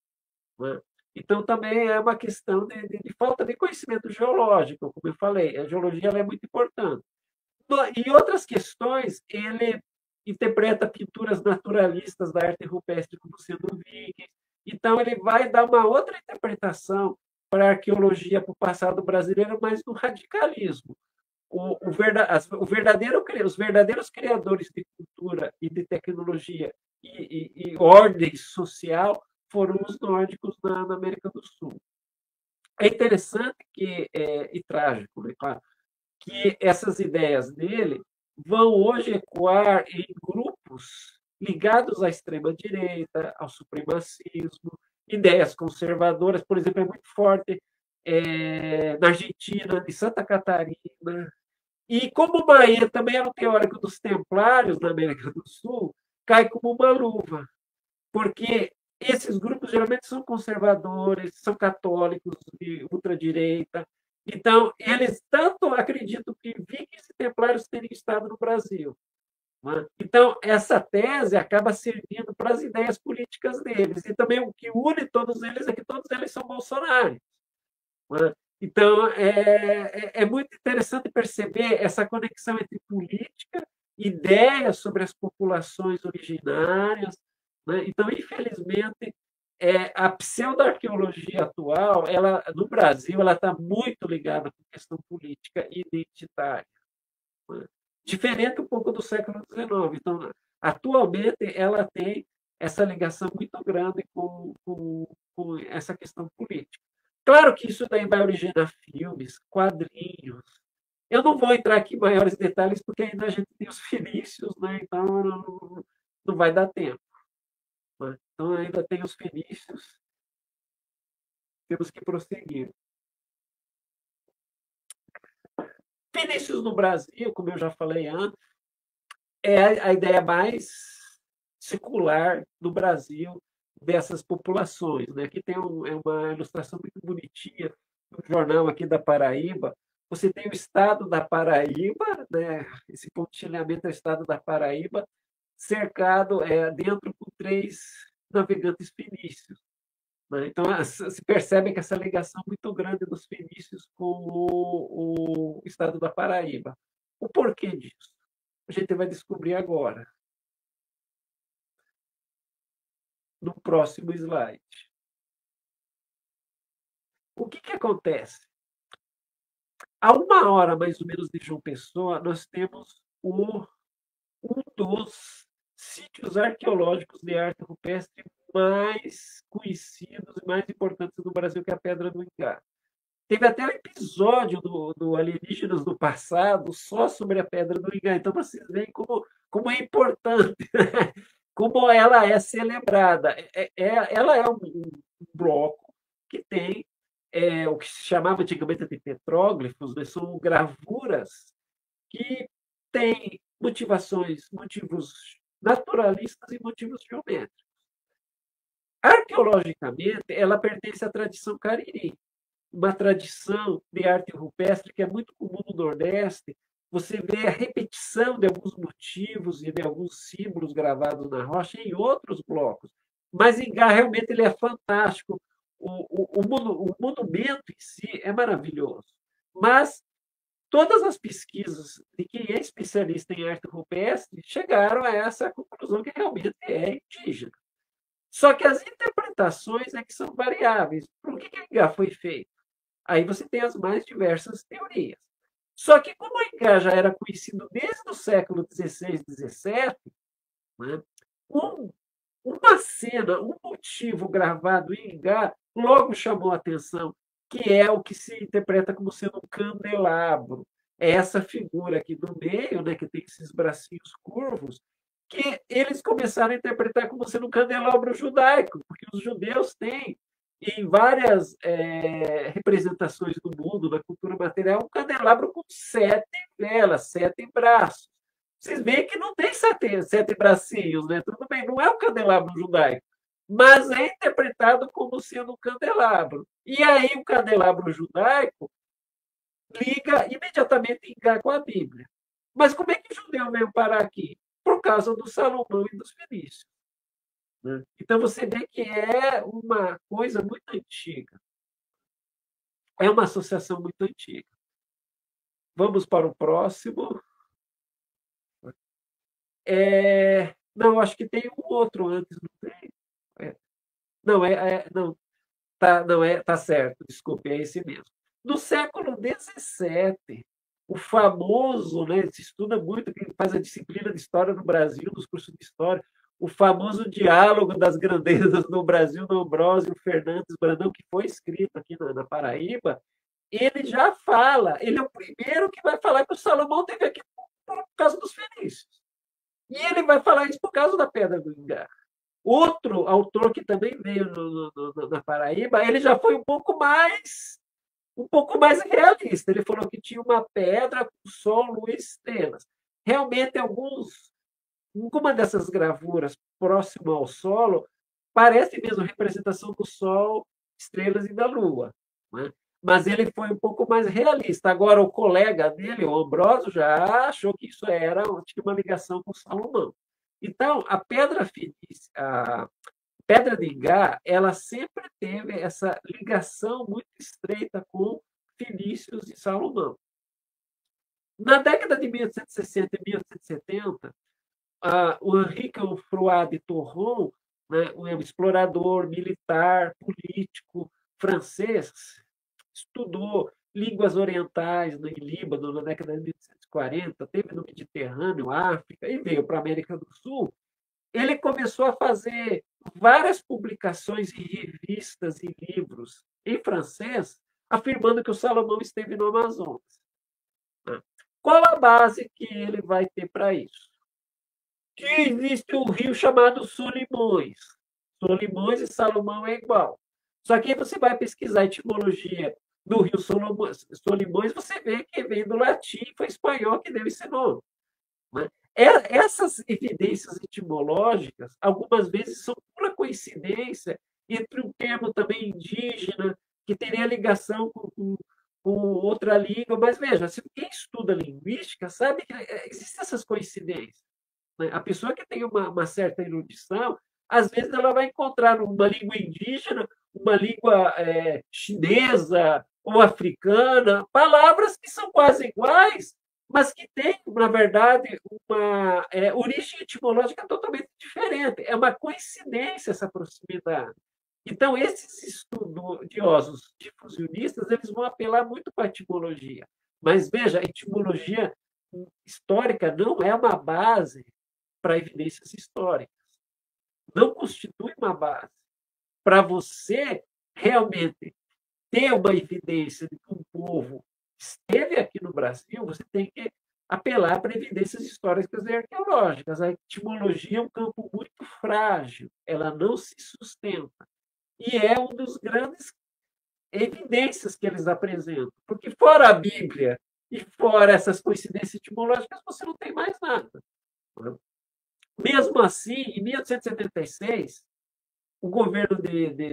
Né? Então, também é uma questão de falta de conhecimento geológico, como eu falei. A geologia ela é muito importante. Em outras questões, ele interpreta pinturas naturalistas da arte rupestre como sendo vikings. Então, ele vai dar uma outra interpretação para a arqueologia, para o passado brasileiro, mas no radicalismo. Os verdadeiros criadores de cultura e de tecnologia e ordem social foram os nórdicos na América do Sul. É interessante e trágico, né, claro, que essas ideias dele vão hoje ecoar em grupos ligados à extrema-direita, ao supremacismo, ideias conservadoras, por exemplo, é muito forte na Argentina, de Santa Catarina. E como o Maia também era um teórico dos templários na América do Sul, cai como uma luva, porque esses grupos geralmente são conservadores, são católicos de ultradireita. Então, eles tanto acreditam que vikings e templários teriam estado no Brasil. Né? Então, essa tese acaba servindo para as ideias políticas deles. E também o que une todos eles é que todos eles são bolsonaristas. Né? Então, é muito interessante perceber essa conexão entre política, ideias sobre as populações originárias. Né? Então, infelizmente, a pseudo-arqueologia atual, ela, no Brasil, ela está muito ligada com a questão política e identitária. Né? Diferente um pouco do século XIX. Então, atualmente, ela tem essa ligação muito grande com essa questão política. Claro que isso daí vai originar filmes, quadrinhos. Eu não vou entrar aqui em maiores detalhes, porque ainda a gente tem os fenícios, né? Então não vai dar tempo. Né? Então ainda tem os fenícios, temos que prosseguir. Fenícios no Brasil, como eu já falei antes, é a ideia mais secular do Brasil dessas populações. Né? Aqui tem uma ilustração muito bonitinha no jornal aqui da Paraíba. Você tem o estado da Paraíba, né? Esse pontilhamento é o estado da Paraíba, cercado dentro por 3 navegantes fenícios. Né? Então, se percebe que essa ligação muito grande dos fenícios com o estado da Paraíba. O porquê disso? A gente vai descobrir agora, no próximo slide. O que acontece? A 1 hora, mais ou menos, de João Pessoa, nós temos um dos sítios arqueológicos de arte rupestre mais conhecidos e mais importantes do Brasil, que é a Pedra do Ingá. Teve até um episódio do Alienígenas do Passado só sobre a Pedra do Ingá. Então, vocês veem como é importante, né? Como ela é celebrada. Ela é um bloco que tem o que se chamava antigamente de petróglifos, né? São gravuras que têm motivos naturalistas e motivos geométricos. Arqueologicamente, ela pertence à tradição cariri, uma tradição de arte rupestre que é muito comum no Nordeste. Você vê a repetição de alguns motivos e de alguns símbolos gravados na rocha em outros blocos. Mas Ingá realmente ele é fantástico. O monumento em si é maravilhoso. Mas todas as pesquisas de quem é especialista em arte rupestre chegaram a essa conclusão que realmente é indígena. Só que as interpretações é que são variáveis. Por que Ingá foi feito? Aí você tem as mais diversas teorias. Só que como o Ingá já era conhecido desde o século XVI, XVII, né, uma cena, um motivo gravado em Ingá logo chamou a atenção, que é o que se interpreta como sendo um candelabro. É essa figura aqui do meio, né, que tem esses bracinhos curvos, que eles começaram a interpretar como sendo um candelabro judaico, porque os judeus têm, em várias representações do mundo, na cultura material, um candelabro com 7 velas, 7 braços. Vocês veem que não tem 7 bracinhos, né? Tudo bem, não é um candelabro judaico, mas é interpretado como sendo um candelabro. E aí o candelabro judaico liga imediatamente com a Bíblia. Mas como é que o judeu veio parar aqui? Por causa do Salomão e dos fenícios. Né? Então você vê que é uma coisa muito antiga. É uma associação muito antiga. Vamos para o próximo. Não, acho que tem um outro antes, não tem? Não, tá certo, desculpe, é esse mesmo. No século XVII, o famoso, né, se estuda muito, quem faz a disciplina de História no Brasil, nos cursos de História, o famoso Diálogo das Grandezas no Brasil, do Ambrósio Fernandes Brandão, que foi escrito aqui na Paraíba, ele já fala, ele é o primeiro que vai falar que o Salomão teve aqui por causa dos fenícios. E ele vai falar isso por causa da Pedra do Ingá. Outro autor que também veio na Paraíba, ele já foi um pouco mais realista. Ele falou que tinha uma pedra com sol, lua e estrelas. Realmente, alguma dessas gravuras próximo ao solo parece mesmo representação do sol, estrelas e da lua, né? Mas ele foi um pouco mais realista. Agora, o colega dele, o Ambrósio, já achou que isso tinha uma ligação com Salomão. Então, a Pedra de Ingá, ela sempre teve essa ligação muito estreita com Fenícios e Salomão. Na década de 1860 e 1870, o Henrique Froide de Torron, né, um explorador militar, político francês, estudou línguas orientais no Líbano na década de 1840, teve no Mediterrâneo, África, e veio para a América do Sul. Ele começou a fazer várias publicações em revistas e livros em francês, afirmando que o Salomão esteve no Amazonas. Qual a base que ele vai ter para isso? Que existe um rio chamado Solimões. Solimões e Salomão é igual. Só que aí você vai pesquisar a etimologia do rio Solimões, você vê que vem do latim, foi espanhol que deu esse nome. Né? Essas evidências etimológicas, algumas vezes, são pura coincidência entre um termo também indígena, que teria ligação com outra língua, mas veja, se quem estuda linguística sabe que existem essas coincidências. Né? A pessoa que tem uma certa erudição, às vezes ela vai encontrar uma língua indígena, uma língua chinesa ou africana, palavras que são quase iguais, mas que têm, na verdade, uma origem etimológica totalmente diferente. É uma coincidência essa proximidade. Então, esses estudiosos difusionistas, eles vão apelar muito para a etimologia. Mas, veja, a etimologia histórica não é uma base para evidências históricas. Não constitui uma base. Para você realmente ter uma evidência de que um povo esteve aqui no Brasil, você tem que apelar para evidências históricas e arqueológicas. A etimologia é um campo muito frágil, ela não se sustenta. E é um dos grandes evidências que eles apresentam. Porque fora a Bíblia e fora essas coincidências etimológicas, você não tem mais nada. Mesmo assim, em 1876, o governo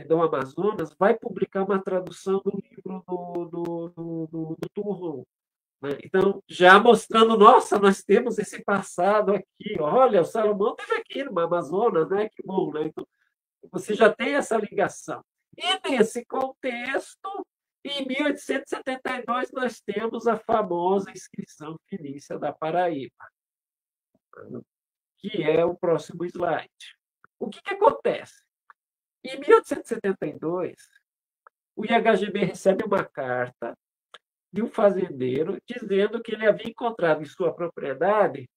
do Amazonas vai publicar uma tradução do livro do Turro. Né? Então, já mostrando, nossa, nós temos esse passado aqui. Olha, o Salomão esteve aqui no Amazonas, né? Que bom, né? Então, você já tem essa ligação. E nesse contexto, em 1872, nós temos a famosa inscrição fenícia da Paraíba, que é o próximo slide. O que acontece? Em 1872, o IHGB recebe uma carta de um fazendeiro dizendo que ele havia encontrado em sua propriedade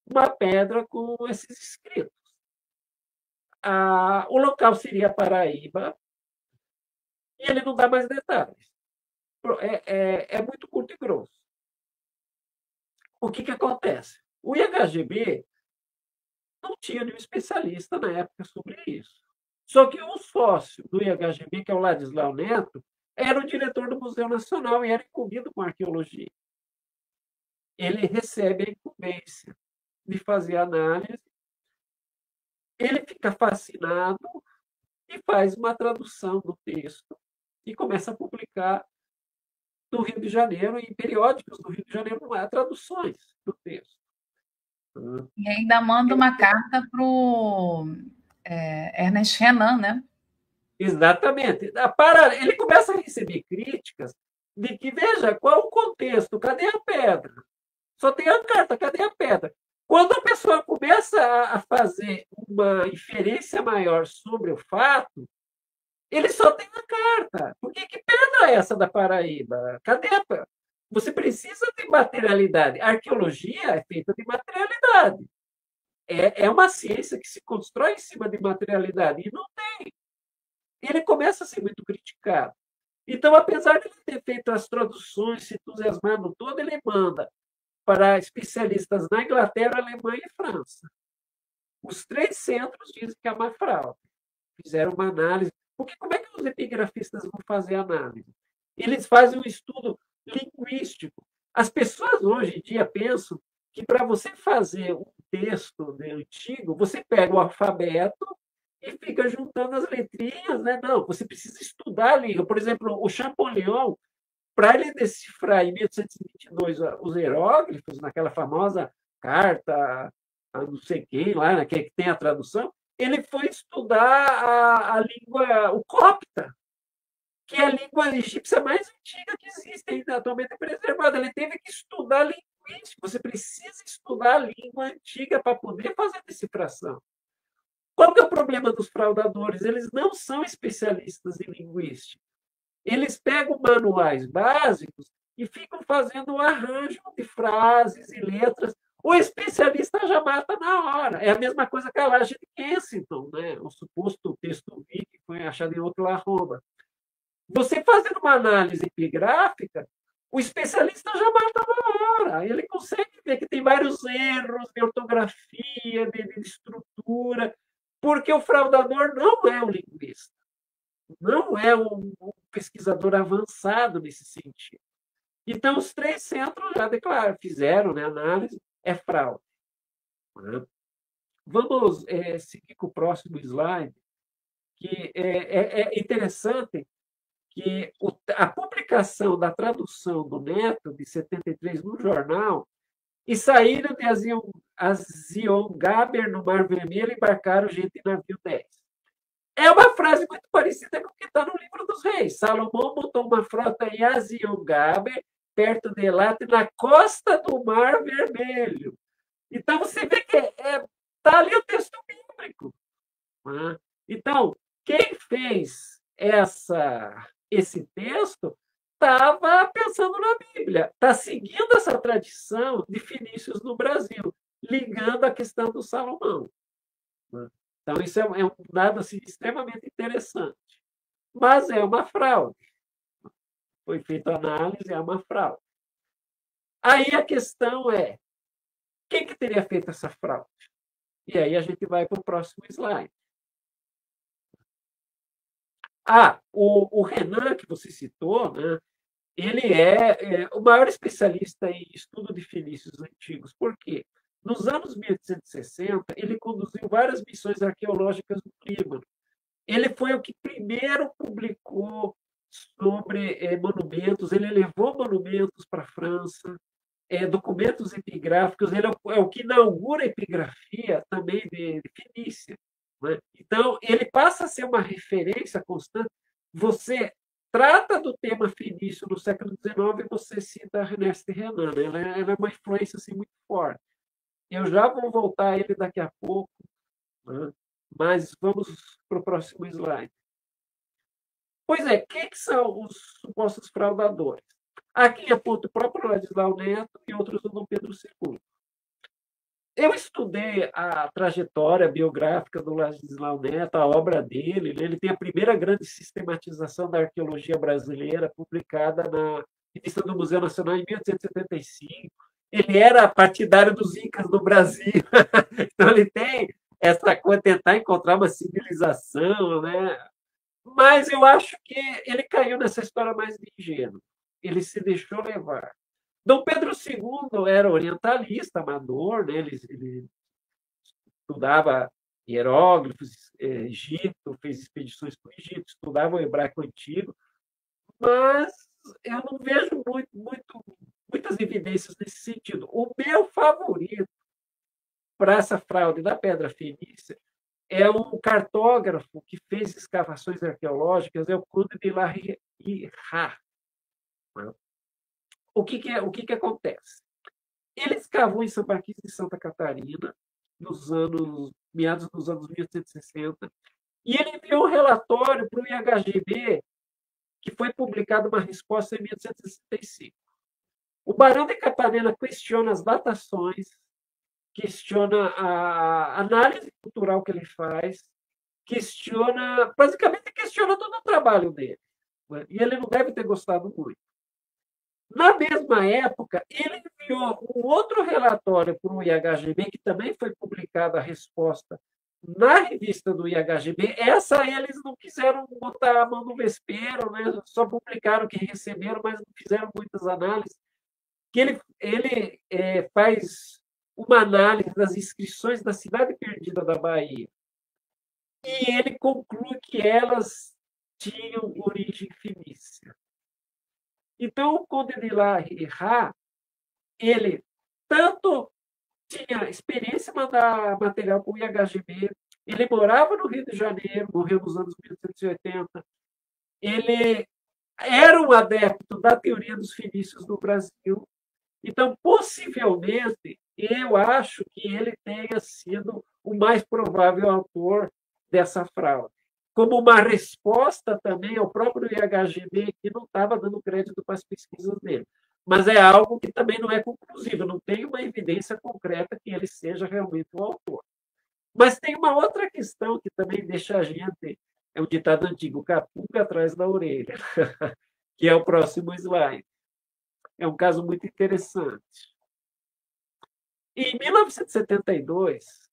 uma pedra com esses escritos. O local seria Paraíba e ele não dá mais detalhes. É muito curto e grosso. O que acontece? O IHGB não tinha nenhum especialista na época sobre isso. Só que o sócio do IHGB, que é o Ladislau Neto, era o diretor do Museu Nacional e era incumbido com arqueologia. Ele recebe a incumbência de fazer análise, ele fica fascinado e faz uma tradução do texto e começa a publicar no Rio de Janeiro, em periódicos do Rio de Janeiro, não há traduções do texto. E ainda manda uma carta para o Ernest Renan, né? Exatamente. Ele começa a receber críticas de que, veja, qual é o contexto? Cadê a pedra? Só tem a carta, cadê a pedra? Quando a pessoa começa a fazer uma inferência maior sobre o fato, ele só tem a carta. Por que pedra é essa da Paraíba? Cadê a pedra? Você precisa de materialidade. A arqueologia é feita de materialidade. É uma ciência que se constrói em cima de materialidade. E não tem. Ele começa a ser muito criticado. Então, apesar de ele ter feito as traduções, se entusiasmando todo, ele manda para especialistas na Inglaterra, Alemanha e França. Os 3 centros dizem que é uma fraude. Fizeram uma análise. Porque como é que os epigrafistas vão fazer análise? Eles fazem um estudo linguístico. As pessoas hoje em dia pensam que para você fazer um texto antigo, você pega o alfabeto e fica juntando as letrinhas, né? Não, você precisa estudar a língua. Por exemplo, o Champollion, para ele decifrar em 1822 os hieróglifos, naquela famosa carta a não sei quem lá, né, que tem a tradução, ele foi estudar a língua, o copta, que é a língua egípcia mais antiga que existe, ainda atualmente preservada. Ele teve que estudar linguística. Você precisa estudar a língua antiga para poder fazer a decifração. Qual que é o problema dos fraudadores? Eles não são especialistas em linguística. Eles pegam manuais básicos e ficam fazendo um arranjo de frases e letras. O especialista já mata na hora. É a mesma coisa que a laje de Kensington, né? O suposto texto V que foi achado em Oklahoma. Você fazendo uma análise epigráfica, o especialista já mata na hora. Ele consegue ver que tem vários erros de ortografia, de estrutura, porque o fraudador não é um linguista, não é um pesquisador avançado nesse sentido. Então, os 3 centros já declararam, fizeram, né, análise, é fraude. Vamos seguir com o próximo slide, que é interessante que a publicação da tradução do Neto, de 73, no jornal, e saíram de Azion-Gaber no Mar Vermelho e embarcaram gente em navio 10. É uma frase muito parecida com o que está no livro dos reis. Salomão montou uma frota em Azion-Gaber, perto de Elate, na costa do Mar Vermelho. Então, você vê que está ali o texto bíblico. Né? Então, quem fez esse texto estava pensando na Bíblia, está seguindo essa tradição de fenícios no Brasil, ligando a questão do Salomão. Então, isso é um dado assim, extremamente interessante. Mas é uma fraude. Foi feita análise, é uma fraude. Aí a questão é, quem que teria feito essa fraude? E aí a gente vai para o próximo slide. O Renan, que você citou, né, ele é o maior especialista em estudo de fenícios antigos. Por quê? Nos anos 1860, ele conduziu várias missões arqueológicas no Líbano. Ele foi o que primeiro publicou sobre monumentos, ele levou monumentos para a França, documentos epigráficos, ele é o que inaugura a epigrafia também de Fenícia. Né? Então, ele passa a ser uma referência constante. Você trata do tema fenício no século XIX e você cita a Ernest Renan. Né? Ela é uma influência assim, muito forte. Eu já vou voltar a ele daqui a pouco, né? Mas vamos para o próximo slide. Pois é, quem que são os supostos fraudadores? Aqui aponta o próprio Ladislau Neto e outros do Dom Pedro II. Eu estudei a trajetória biográfica do Ladislau Neto, a obra dele. Né? Ele tem a primeira grande sistematização da arqueologia brasileira, publicada na revista do Museu Nacional em 1875. Ele era partidário dos Incas no Brasil. Então, ele tem essa coisa de tentar encontrar uma civilização, né? Mas eu acho que ele caiu nessa história mais de ingênuo. Ele se deixou levar. Dom Pedro II era orientalista, amador, né? Ele estudava hieróglifos, Egito, fez expedições para o Egito, estudava o hebraico antigo, mas eu não vejo muitas evidências nesse sentido. O meu favorito para essa fraude da pedra fenícia é um cartógrafo que fez escavações arqueológicas, é o Conde de La Hire. O que acontece? Ele escavou em São Marquês de Santa Catarina, meados dos anos 1860, e ele enviou um relatório para o IHGB, que foi publicado uma resposta em 1865. O Barão de Capanema questiona as datações, questiona a análise cultural que ele faz, basicamente questiona todo o trabalho dele. E ele não deve ter gostado muito. Na mesma época, ele enviou um outro relatório para o IHGB, que também foi publicada a resposta na revista do IHGB. Essa eles não quiseram botar a mão no vespeiro, né? Só publicaram que receberam, mas não fizeram muitas análises. Que ele faz uma análise das inscrições da Cidade Perdida da Bahia. E ele conclui que elas tinham origem fenícia. Então, o Conde de La Rira, ele tanto tinha experiência em mandar material para o IHGB, ele morava no Rio de Janeiro, morreu nos anos 1880, ele era um adepto da teoria dos fenícios no Brasil, então, possivelmente, eu acho que ele tenha sido o mais provável autor dessa fraude. Como uma resposta também ao próprio IHGB, que não estava dando crédito para as pesquisas dele. Mas é algo que também não é conclusivo, não tem uma evidência concreta que ele seja realmente o autor. Mas tem uma outra questão que também deixa a gente, é um ditado antigo, capunga atrás da orelha, que é o próximo slide. É um caso muito interessante. Em 1972,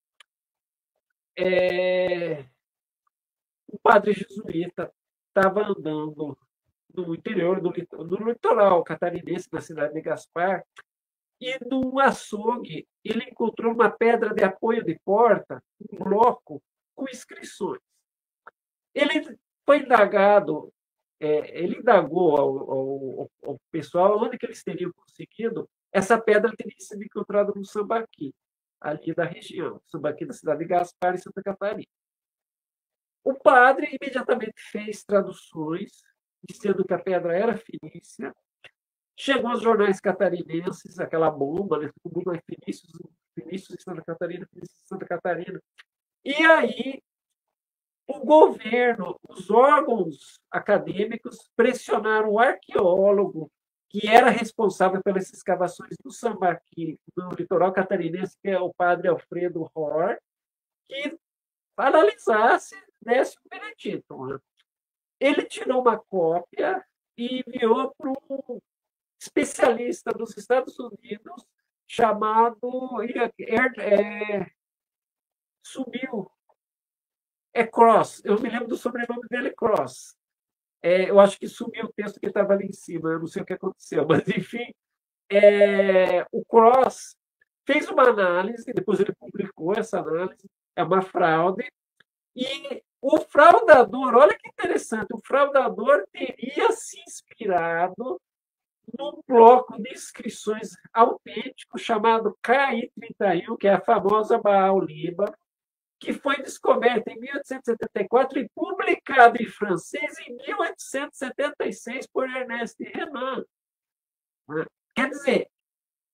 um padre jesuíta estava andando no interior do litoral catarinense, na cidade de Gaspar, e num açougue ele encontrou uma pedra de apoio de porta, um bloco com inscrições. Ele foi indagado, ele indagou ao pessoal onde que eles teriam conseguido. Essa pedra teria sido encontrada no Sambaqui, ali da região, Sambaqui da cidade de Gaspar, em Santa Catarina. O padre imediatamente fez traduções, dizendo que a pedra era fenícia. Chegou aos jornais catarinenses, aquela bomba, né? Todo mundo é Fenícios, Fenícios de Santa Catarina, Fenícios de Santa Catarina. E aí o governo, os órgãos acadêmicos pressionaram o arqueólogo que era responsável pelas escavações do Sambaqui, no litoral catarinense, que é o padre Alfredo Hor, que analisasse, desse o veredito. Né? Ele tirou uma cópia e enviou para um especialista dos Estados Unidos chamado subiu. É Cross, eu me lembro do sobrenome dele, Cross. Eu acho que sumiu o texto que estava ali em cima, eu não sei o que aconteceu, mas enfim, o Cross fez uma análise, depois ele publicou essa análise, é uma fraude, e o fraudador, olha que interessante, o fraudador teria se inspirado num bloco de inscrições autêntico chamado KI-31, que é a famosa Baal Líbano, que foi descoberta em 1874 e publicado em francês em 1876 por Ernest Renan. Quer dizer,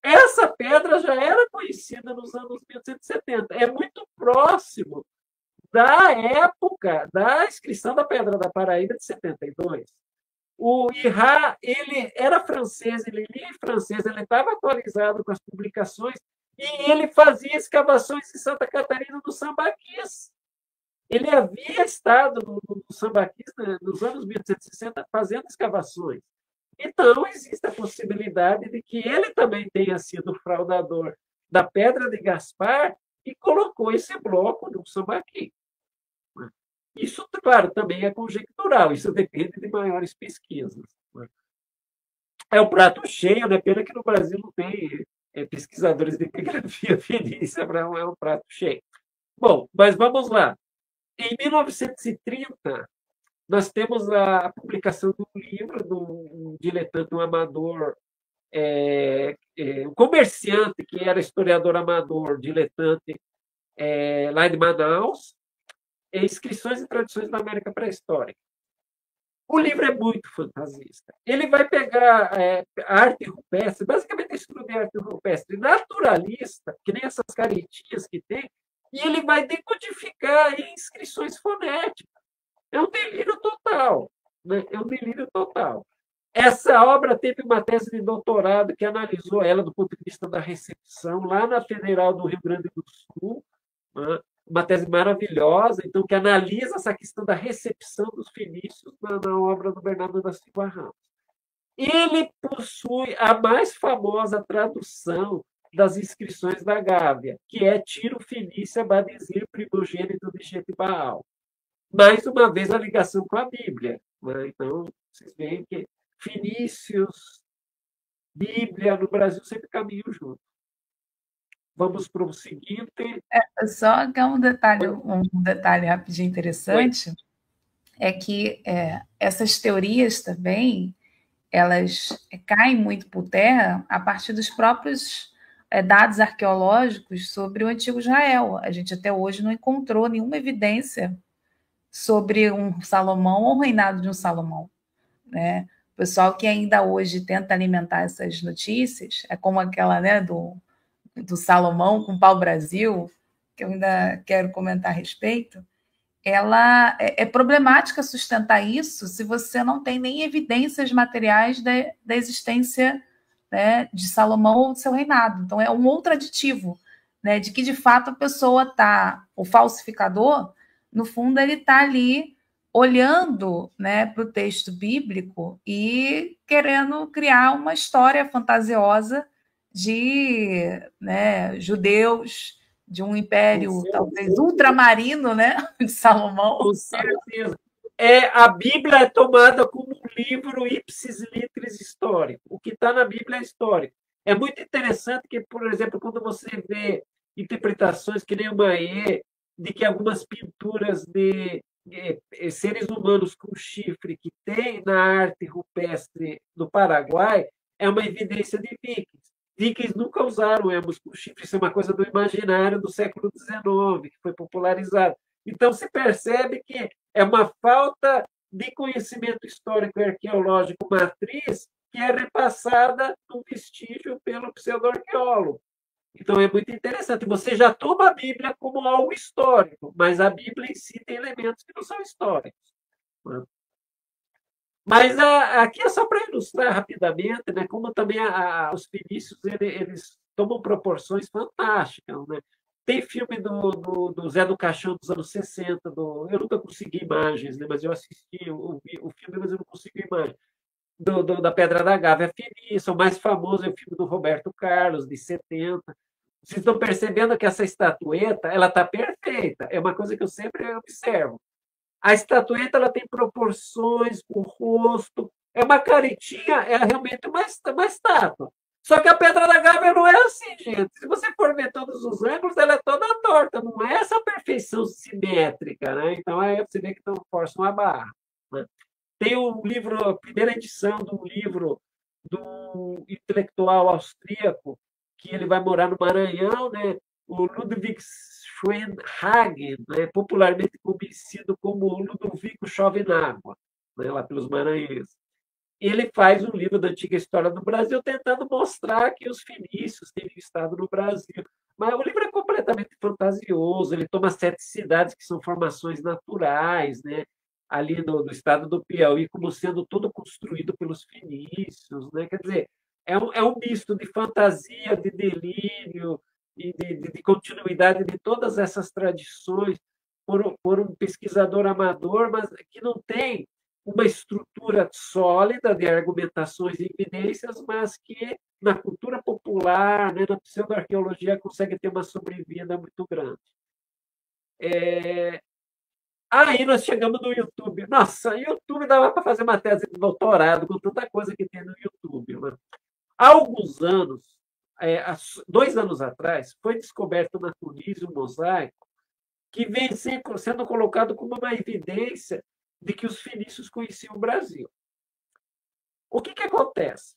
essa pedra já era conhecida nos anos 1870. É muito próximo da época da inscrição da Pedra da Paraíba de 72. O Ira, ele era francês, ele lia em francês, ele estava atualizado com as publicações e ele fazia escavações em Santa Catarina do Sambaquis. Ele havia estado no Sambaquis, né, nos anos 1860 fazendo escavações. Então, existe a possibilidade de que ele também tenha sido fraudador da Pedra de Gaspar e colocou esse bloco no Sambaqui. Isso, claro, também é conjectural, isso depende de maiores pesquisas. É um prato cheio, né? Pena que no Brasil não tem pesquisadores de epigrafia fenícia, é um prato cheio. Bom, mas vamos lá. Em 1930, nós temos a publicação de um livro de um diletante, um amador, um comerciante que era historiador amador, diletante, lá de Manaus, Inscrições e Tradições da América Pré-Histórica. O livro é muito fantasista. Ele vai pegar arte rupestre, basicamente estudo de arte rupestre naturalista, que nem essas caretinhas que tem, e ele vai decodificar em inscrições fonéticas. É um delírio total. Né? É um delírio total. Essa obra teve uma tese de doutorado que analisou ela do ponto de vista da recepção, lá na Federal do Rio Grande do Sul, né? Uma tese maravilhosa, então, que analisa essa questão da recepção dos fenícios na obra do Bernardo da Silva Ramos. Ele possui a mais famosa tradução das inscrições da Gávea, que é Tiro Fenícia Badizir, primogênito de Jetbaal. Mais uma vez, a ligação com a Bíblia. Né? Então, vocês veem que fenícios, Bíblia, no Brasil sempre caminham juntos. Vamos para o seguinte. Só que é um detalhe rapidinho Oi. interessante, é que essas teorias também, elas caem muito por terra a partir dos próprios dados arqueológicos sobre o antigo Israel. A gente até hoje não encontrou nenhuma evidência sobre um Salomão ou o reinado de um Salomão, né? O pessoal que ainda hoje tenta alimentar essas notícias, é como aquela, né, do Salomão com pau-brasil, que eu ainda quero comentar a respeito. Ela é problemática sustentar isso se você não tem nem evidências materiais da existência, né, de Salomão ou do seu reinado. Então, é um outro aditivo, né, de que, de fato, a pessoa está, o falsificador, no fundo, ele está ali olhando, né, para o texto bíblico e querendo criar uma história fantasiosa de, né, judeus, de um Com império talvez ultramarino, né, de Salomão. certeza. A Bíblia é tomada como um livro ipsis litteris histórico. O que está na Bíblia é histórico. É muito interessante que, por exemplo, quando você vê interpretações que nem o Maé, de que algumas pinturas de seres humanos com chifre que tem na arte rupestre do Paraguai é uma evidência de vikings. Vikings nunca usaram emos com chifre, isso é uma coisa do imaginário do século XIX, que foi popularizado. Então, se percebe que é uma falta de conhecimento histórico e arqueológico matriz que é repassada no vestígio pelo pseudo-arqueólogo. Então, é muito interessante. Você já toma a Bíblia como algo histórico, mas a Bíblia em si tem elementos que não são históricos. Né? Mas aqui é só para ilustrar rapidamente, né, como também os fenícios eles tomam proporções fantásticas. Né? Tem filme do Zé do Caixão dos anos 60, eu nunca consegui imagens, né, mas eu assisti o filme, mas eu não consigo imagens. Da Pedra da Gávea Fenícia, o mais famoso é o filme do Roberto Carlos, de 70. Vocês estão percebendo que essa estatueta ela está perfeita, é uma coisa que eu sempre observo. A estatueta ela tem proporções, o rosto, é uma caretinha, é realmente uma estátua. Só que a Pedra da Gávea não é assim, gente. Se você for ver todos os ângulos, ela é toda torta, não é essa perfeição simétrica, né? Então aí você vê que não força uma barra. Né? Tem um livro, a primeira edição de um livro do intelectual austríaco, que ele vai morar no Maranhão, né? O Ludwig Schoenhagen, né? Popularmente conhecido como Ludovico Chove-n'Água, né? Lá pelos maranhenses. Ele faz um livro da antiga história do Brasil tentando mostrar que os fenícios teriam estado no Brasil. Mas o livro é completamente fantasioso, ele toma 7 cidades que são formações naturais, né? Ali no estado do Piauí, como sendo todo construído pelos fenícios. Né? Quer dizer, é um misto de fantasia, de delírio e de continuidade de todas essas tradições por um pesquisador amador, mas que não tem uma estrutura sólida de argumentações e evidências, mas que na cultura popular, né, na pseudo-arqueologia, consegue ter uma sobrevida muito grande. Aí nós chegamos no YouTube. Nossa, YouTube dava para fazer uma tese de doutorado com tanta coisa que tem no YouTube. Né? Há alguns anos, 2 anos atrás, foi descoberto na Tunísia um mosaico que vem sendo colocado como uma evidência de que os fenícios conheciam o Brasil. O que acontece?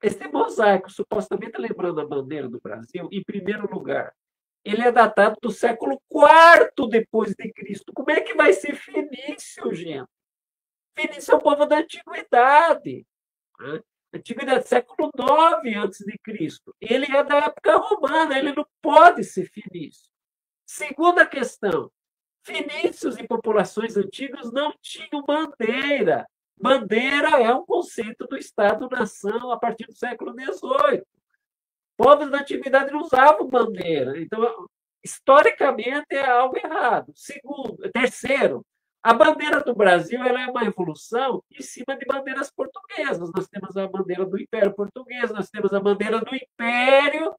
Esse mosaico, supostamente lembrando a bandeira do Brasil, em primeiro lugar, ele é datado do século IV depois de Cristo. Como é que vai ser fenício, gente? Fenício é o povo da antiguidade. Né? Antiguidade, século IX antes de Cristo. Ele é da época romana, ele não pode ser fenício. Segunda questão, fenícios e populações antigas não tinham bandeira. Bandeira é um conceito do Estado-nação a partir do século XVIII. Povos da antiguidade não usavam bandeira. Então, historicamente, é algo errado. Terceiro, A bandeira do Brasil ela é uma evolução em cima de bandeiras portuguesas. Nós temos a bandeira do Império Português, nós temos a bandeira do Império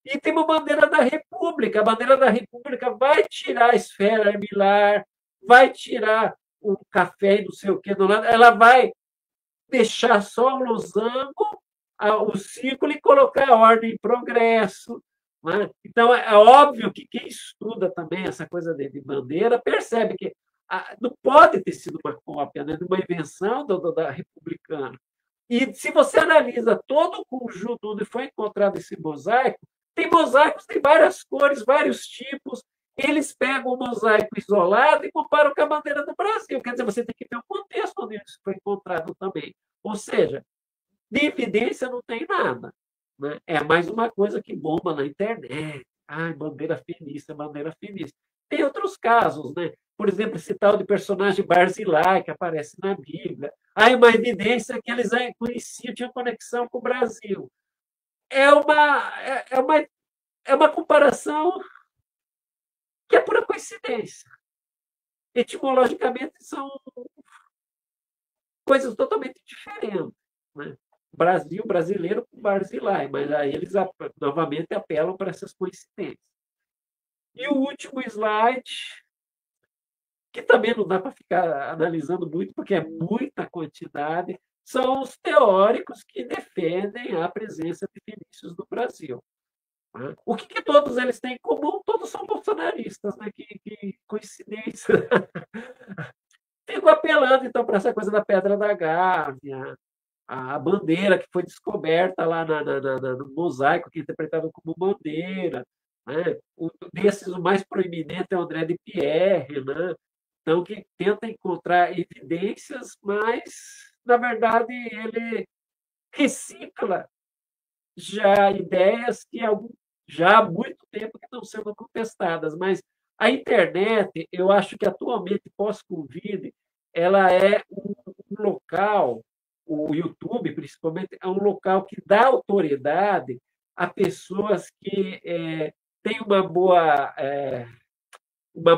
e temos a bandeira da República. A bandeira da República vai tirar a esfera armilar, vai tirar o café e não sei o que do lado, ela vai deixar só o losango, o círculo e colocar a ordem e progresso. Né? Então, é óbvio que quem estuda também essa coisa de bandeira percebe que não pode ter sido uma cópia, né, de uma invenção da republicana. E se você analisa todo o conjunto onde foi encontrado esse mosaico, tem mosaicos de várias cores, vários tipos. Eles pegam o mosaico isolado e comparam com a bandeira do Brasil. Quer dizer, você tem que ver o contexto onde isso foi encontrado também. Ou seja, de evidência não tem nada. Né? É mais uma coisa que bomba na internet. Ai, bandeira feminista, bandeira feminista. Tem outros casos, né? Por exemplo, esse tal de personagem Barzilai, que aparece na Bíblia. Há uma evidência que eles conheciam, tinham conexão com o Brasil. É uma comparação que é pura coincidência. Etimologicamente, são coisas totalmente diferentes. Né? Brasil, brasileiro com Barzilai, mas aí eles novamente apelam para essas coincidências. E o último slide, que também não dá para ficar analisando muito, porque é muita quantidade, são os teóricos que defendem a presença de fenícios no Brasil. Né? O que todos eles têm em comum? Todos são bolsonaristas, né? Que coincidência. Fico apelando, então, para essa coisa da Pedra da Gávea, a bandeira que foi descoberta lá no mosaico, que é interpretado como bandeira. Né? Desses, o mais proeminente é o André de Pierre, né? Então, que tenta encontrar evidências, mas, na verdade, ele recicla já ideias que já há muito tempo que estão sendo contestadas. Mas a internet, eu acho que atualmente, pós-Covid, ela é um local, o YouTube, principalmente, é um local que dá autoridade a pessoas que têm uma boa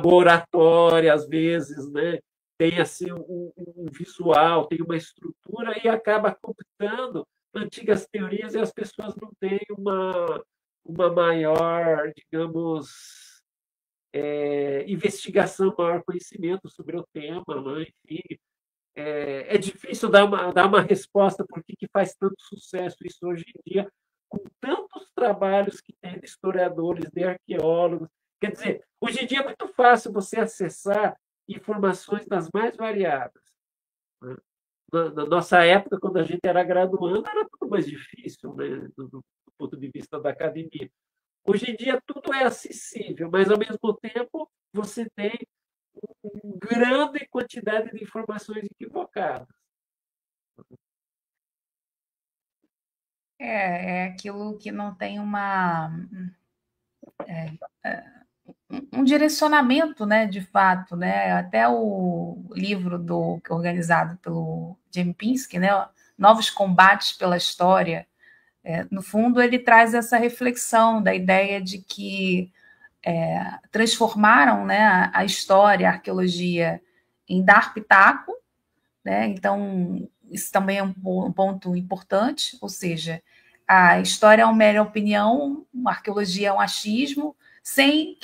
oratória, às vezes, né? Tem assim, um visual, tem uma estrutura e acaba cooptando antigas teorias e as pessoas não têm uma maior, digamos, investigação, maior conhecimento sobre o tema. Né? Enfim, é difícil dar uma resposta por que faz tanto sucesso isso hoje em dia, com tantos trabalhos que tem de historiadores, de arqueólogos. Quer dizer, hoje em dia é muito fácil você acessar informações das mais variadas. Né? Na nossa época, quando a gente era graduando, era tudo mais difícil, né? do ponto de vista da academia. Hoje em dia, tudo é acessível, mas, ao mesmo tempo, você tem uma grande quantidade de informações equivocadas. É aquilo que não tem um direcionamento, né, de fato, né? Até o livro organizado pelo Jim Pinsky, né, Novos Combates pela História, no fundo ele traz essa reflexão da ideia de que transformaram, né, a história, a arqueologia em dar pitaco, né? Então isso também é um ponto importante, ou seja, a história é uma mera opinião, a arqueologia é um achismo, sem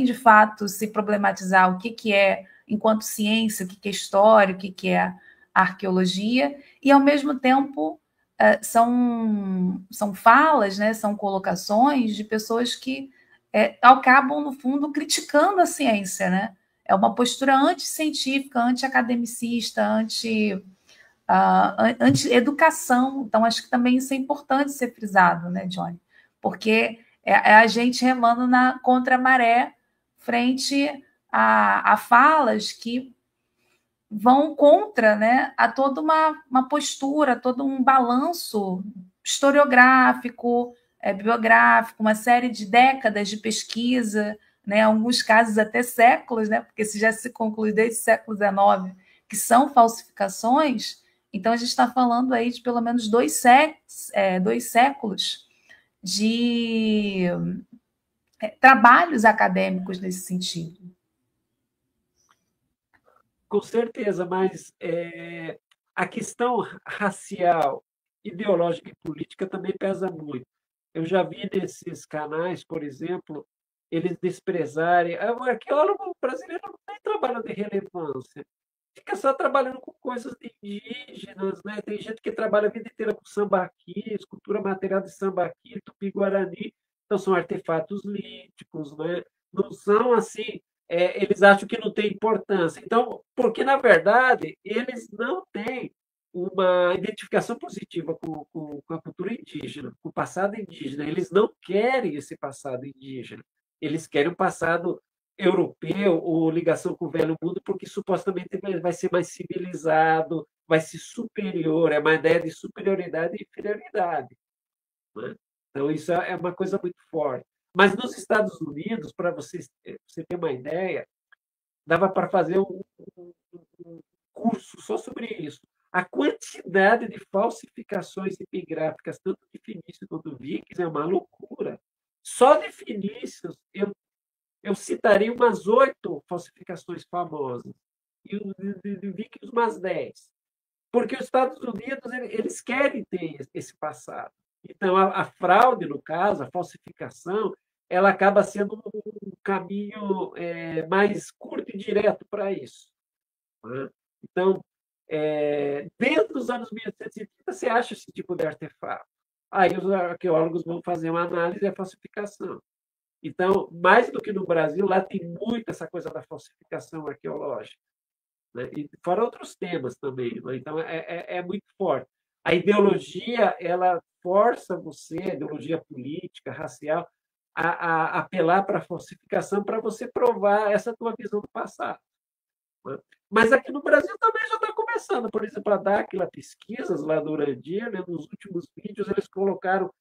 de fato se problematizar o que é, enquanto ciência, o que é história, o que é arqueologia, e ao mesmo tempo são falas, né, são colocações de pessoas que acabam, no fundo, criticando a ciência. Né? É uma postura anticientífica, anti-academicista, anti-educação. Então, acho que também isso é importante ser frisado, né, Johnny? Porque é a gente remando contra a maré frente a falas que vão contra, né, a toda uma postura, todo um balanço historiográfico, biográfico, uma série de décadas de pesquisa, né, alguns casos até séculos, né, porque se já se conclui desde o século XIX que são falsificações, então a gente está falando aí de pelo menos dois séculos de trabalhos acadêmicos nesse sentido. Com certeza, mas a questão racial, ideológica e política também pesa muito. Eu já vi nesses canais, por exemplo, eles desprezarem. O arqueólogo brasileiro não tem trabalho de relevância, fica só trabalhando com coisas indígenas, né? Tem gente que trabalha a vida inteira com sambaqui, escultura material de sambaqui, tupi-guarani, então são artefatos líticos, né? Não são assim, eles acham que não tem importância. Então, porque na verdade eles não têm uma identificação positiva com a cultura indígena, com o passado indígena. Eles não querem esse passado indígena. Eles querem um passado europeu ou ligação com o velho mundo, porque supostamente vai ser mais civilizado, vai ser superior, é uma ideia de superioridade e inferioridade. Né? Então, isso é uma coisa muito forte. Mas nos Estados Unidos, para você ter uma ideia, dava para fazer um curso só sobre isso. A quantidade de falsificações epigráficas, tanto de Fenícios quanto de Vikings, é uma loucura. Só de Fenícios, eu citaria umas 8 falsificações famosas, e de Vikings umas 10. Porque os Estados Unidos eles querem ter esse passado. Então, a fraude, no caso, a falsificação, ela acaba sendo um caminho mais curto e direto para isso. Né? Então, desde os anos 1830, você acha esse tipo de artefato. Aí os arqueólogos vão fazer uma análise da falsificação. Então, mais do que no Brasil, lá tem muito essa coisa da falsificação arqueológica. Né? E fora outros temas também. Né? Então, é muito forte. A ideologia, ela força você, a ideologia política, racial, a apelar para a falsificação para você provar essa tua visão do passado. Né? Mas aqui no Brasil também já está começando. Por exemplo, a Dáquila Pesquisas, lá do Urandir, né, nos últimos vídeos, eles colocaram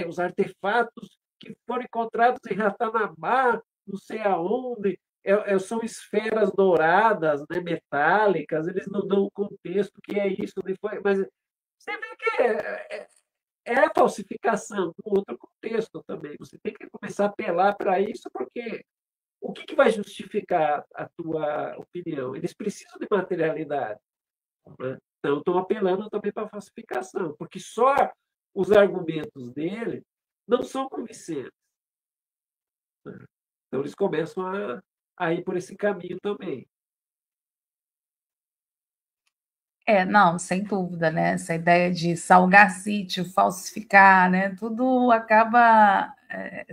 os artefatos que foram encontrados em Ratanabá, não sei aonde, são esferas douradas, né, metálicas, eles não dão o contexto que é isso, mas você vê que é falsificação, com outro contexto também. Você tem que começar a apelar para isso, porque o que vai justificar a tua opinião? Eles precisam de materialidade. Né? Então, estão apelando também para a falsificação, porque só os argumentos dele não são convincentes. Né? Então, eles começam a ir por esse caminho também. Não, sem dúvida, né? Essa ideia de salgar sítio, falsificar, né? Tudo acaba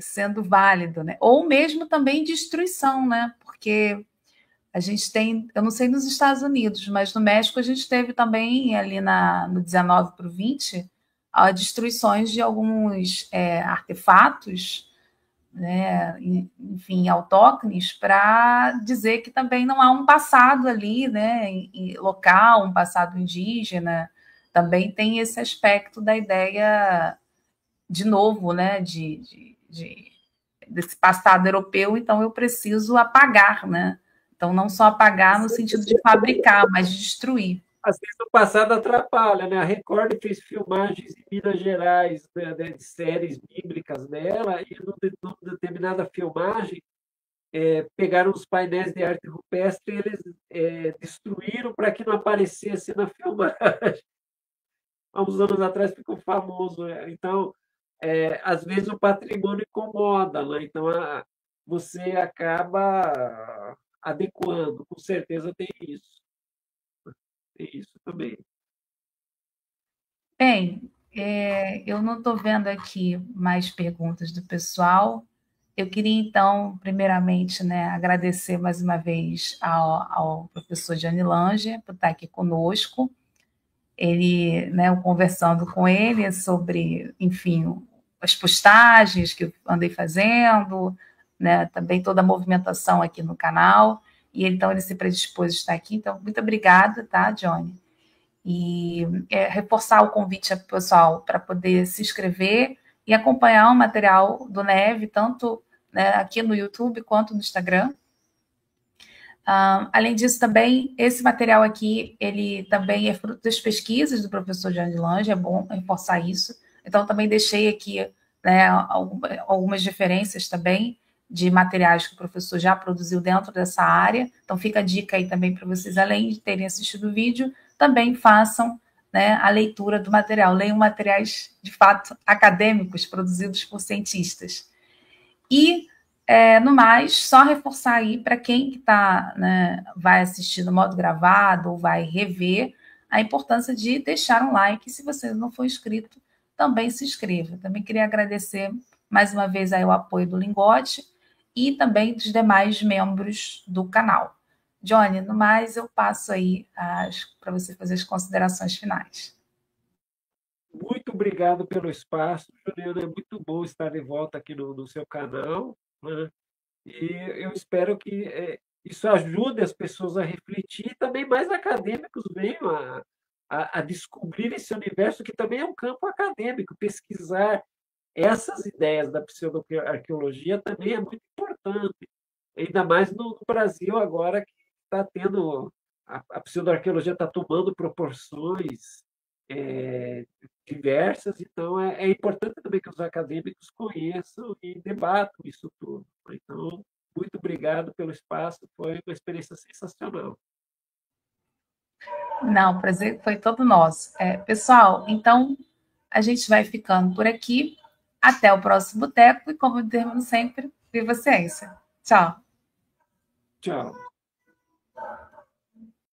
sendo válido, né? Ou mesmo também destruição, né? Porque a gente tem, eu não sei nos Estados Unidos, mas no México a gente teve também ali no 19 para o 20 destruições de alguns artefatos, né, enfim, autóctones, para dizer que também não há um passado ali, né, local, um passado indígena. Também tem esse aspecto da ideia, de novo, né, desse passado europeu, então eu preciso apagar, né? Então, não só apagar no sentido de fabricar, mas de destruir. Às vezes o passado atrapalha, né? A Record fez filmagens em Minas Gerais, né, de séries bíblicas dela, e numa determinada filmagem pegaram os painéis de arte rupestre e eles destruíram para que não aparecesse na filmagem. Há uns anos atrás ficou famoso. Então, às vezes o patrimônio incomoda, né? Então, você acaba adequando, com certeza tem isso. Tem isso também. Bem, eu não estou vendo aqui mais perguntas do pessoal. Eu queria, então, primeiramente, né, agradecer mais uma vez ao professor Gianni Lange por estar aqui conosco. Ele, né, eu conversando com ele sobre, enfim, as postagens que eu andei fazendo, né, também toda a movimentação aqui no canal, e então ele se predispôs a estar aqui. Então, muito obrigada, tá, Johnny? E reforçar o convite ao pessoal para poder se inscrever e acompanhar o material do Neve, tanto, né, aqui no YouTube quanto no Instagram. Além disso, também, esse material aqui, ele também é fruto das pesquisas do professor Gianni Lange, é bom reforçar isso. Então, também deixei aqui, né, algumas referências também de materiais que o professor já produziu dentro dessa área. Então, fica a dica aí também para vocês, além de terem assistido o vídeo, também façam, né, a leitura do material. Leiam materiais, de fato, acadêmicos, produzidos por cientistas. E, no mais, só reforçar aí para quem que tá, né, vai assistir no modo gravado ou vai rever, a importância de deixar um like. Se você não for inscrito, também se inscreva. Também queria agradecer mais uma vez aí o apoio do Lingote e também dos demais membros do canal. Johnny, no mais, eu passo aí para você fazer as considerações finais. Muito obrigado pelo espaço, Juliana. É muito bom estar de volta aqui no seu canal, né? E eu espero que isso ajude as pessoas a refletir e também mais acadêmicos venham a descobrir esse universo que também é um campo acadêmico. Pesquisar essas ideias da pseudoarqueologia também é muito importante, ainda mais no Brasil agora que está tendo a pseudoarqueologia está tomando proporções diversas, então é importante também que os acadêmicos conheçam e debatam isso tudo. Então, muito obrigado pelo espaço, foi uma experiência sensacional. Não, o prazer foi todo nosso. Pessoal, então a gente vai ficando por aqui. Até o próximo Boteco e, como eu termino sempre, viva a ciência. Tchau. Tchau.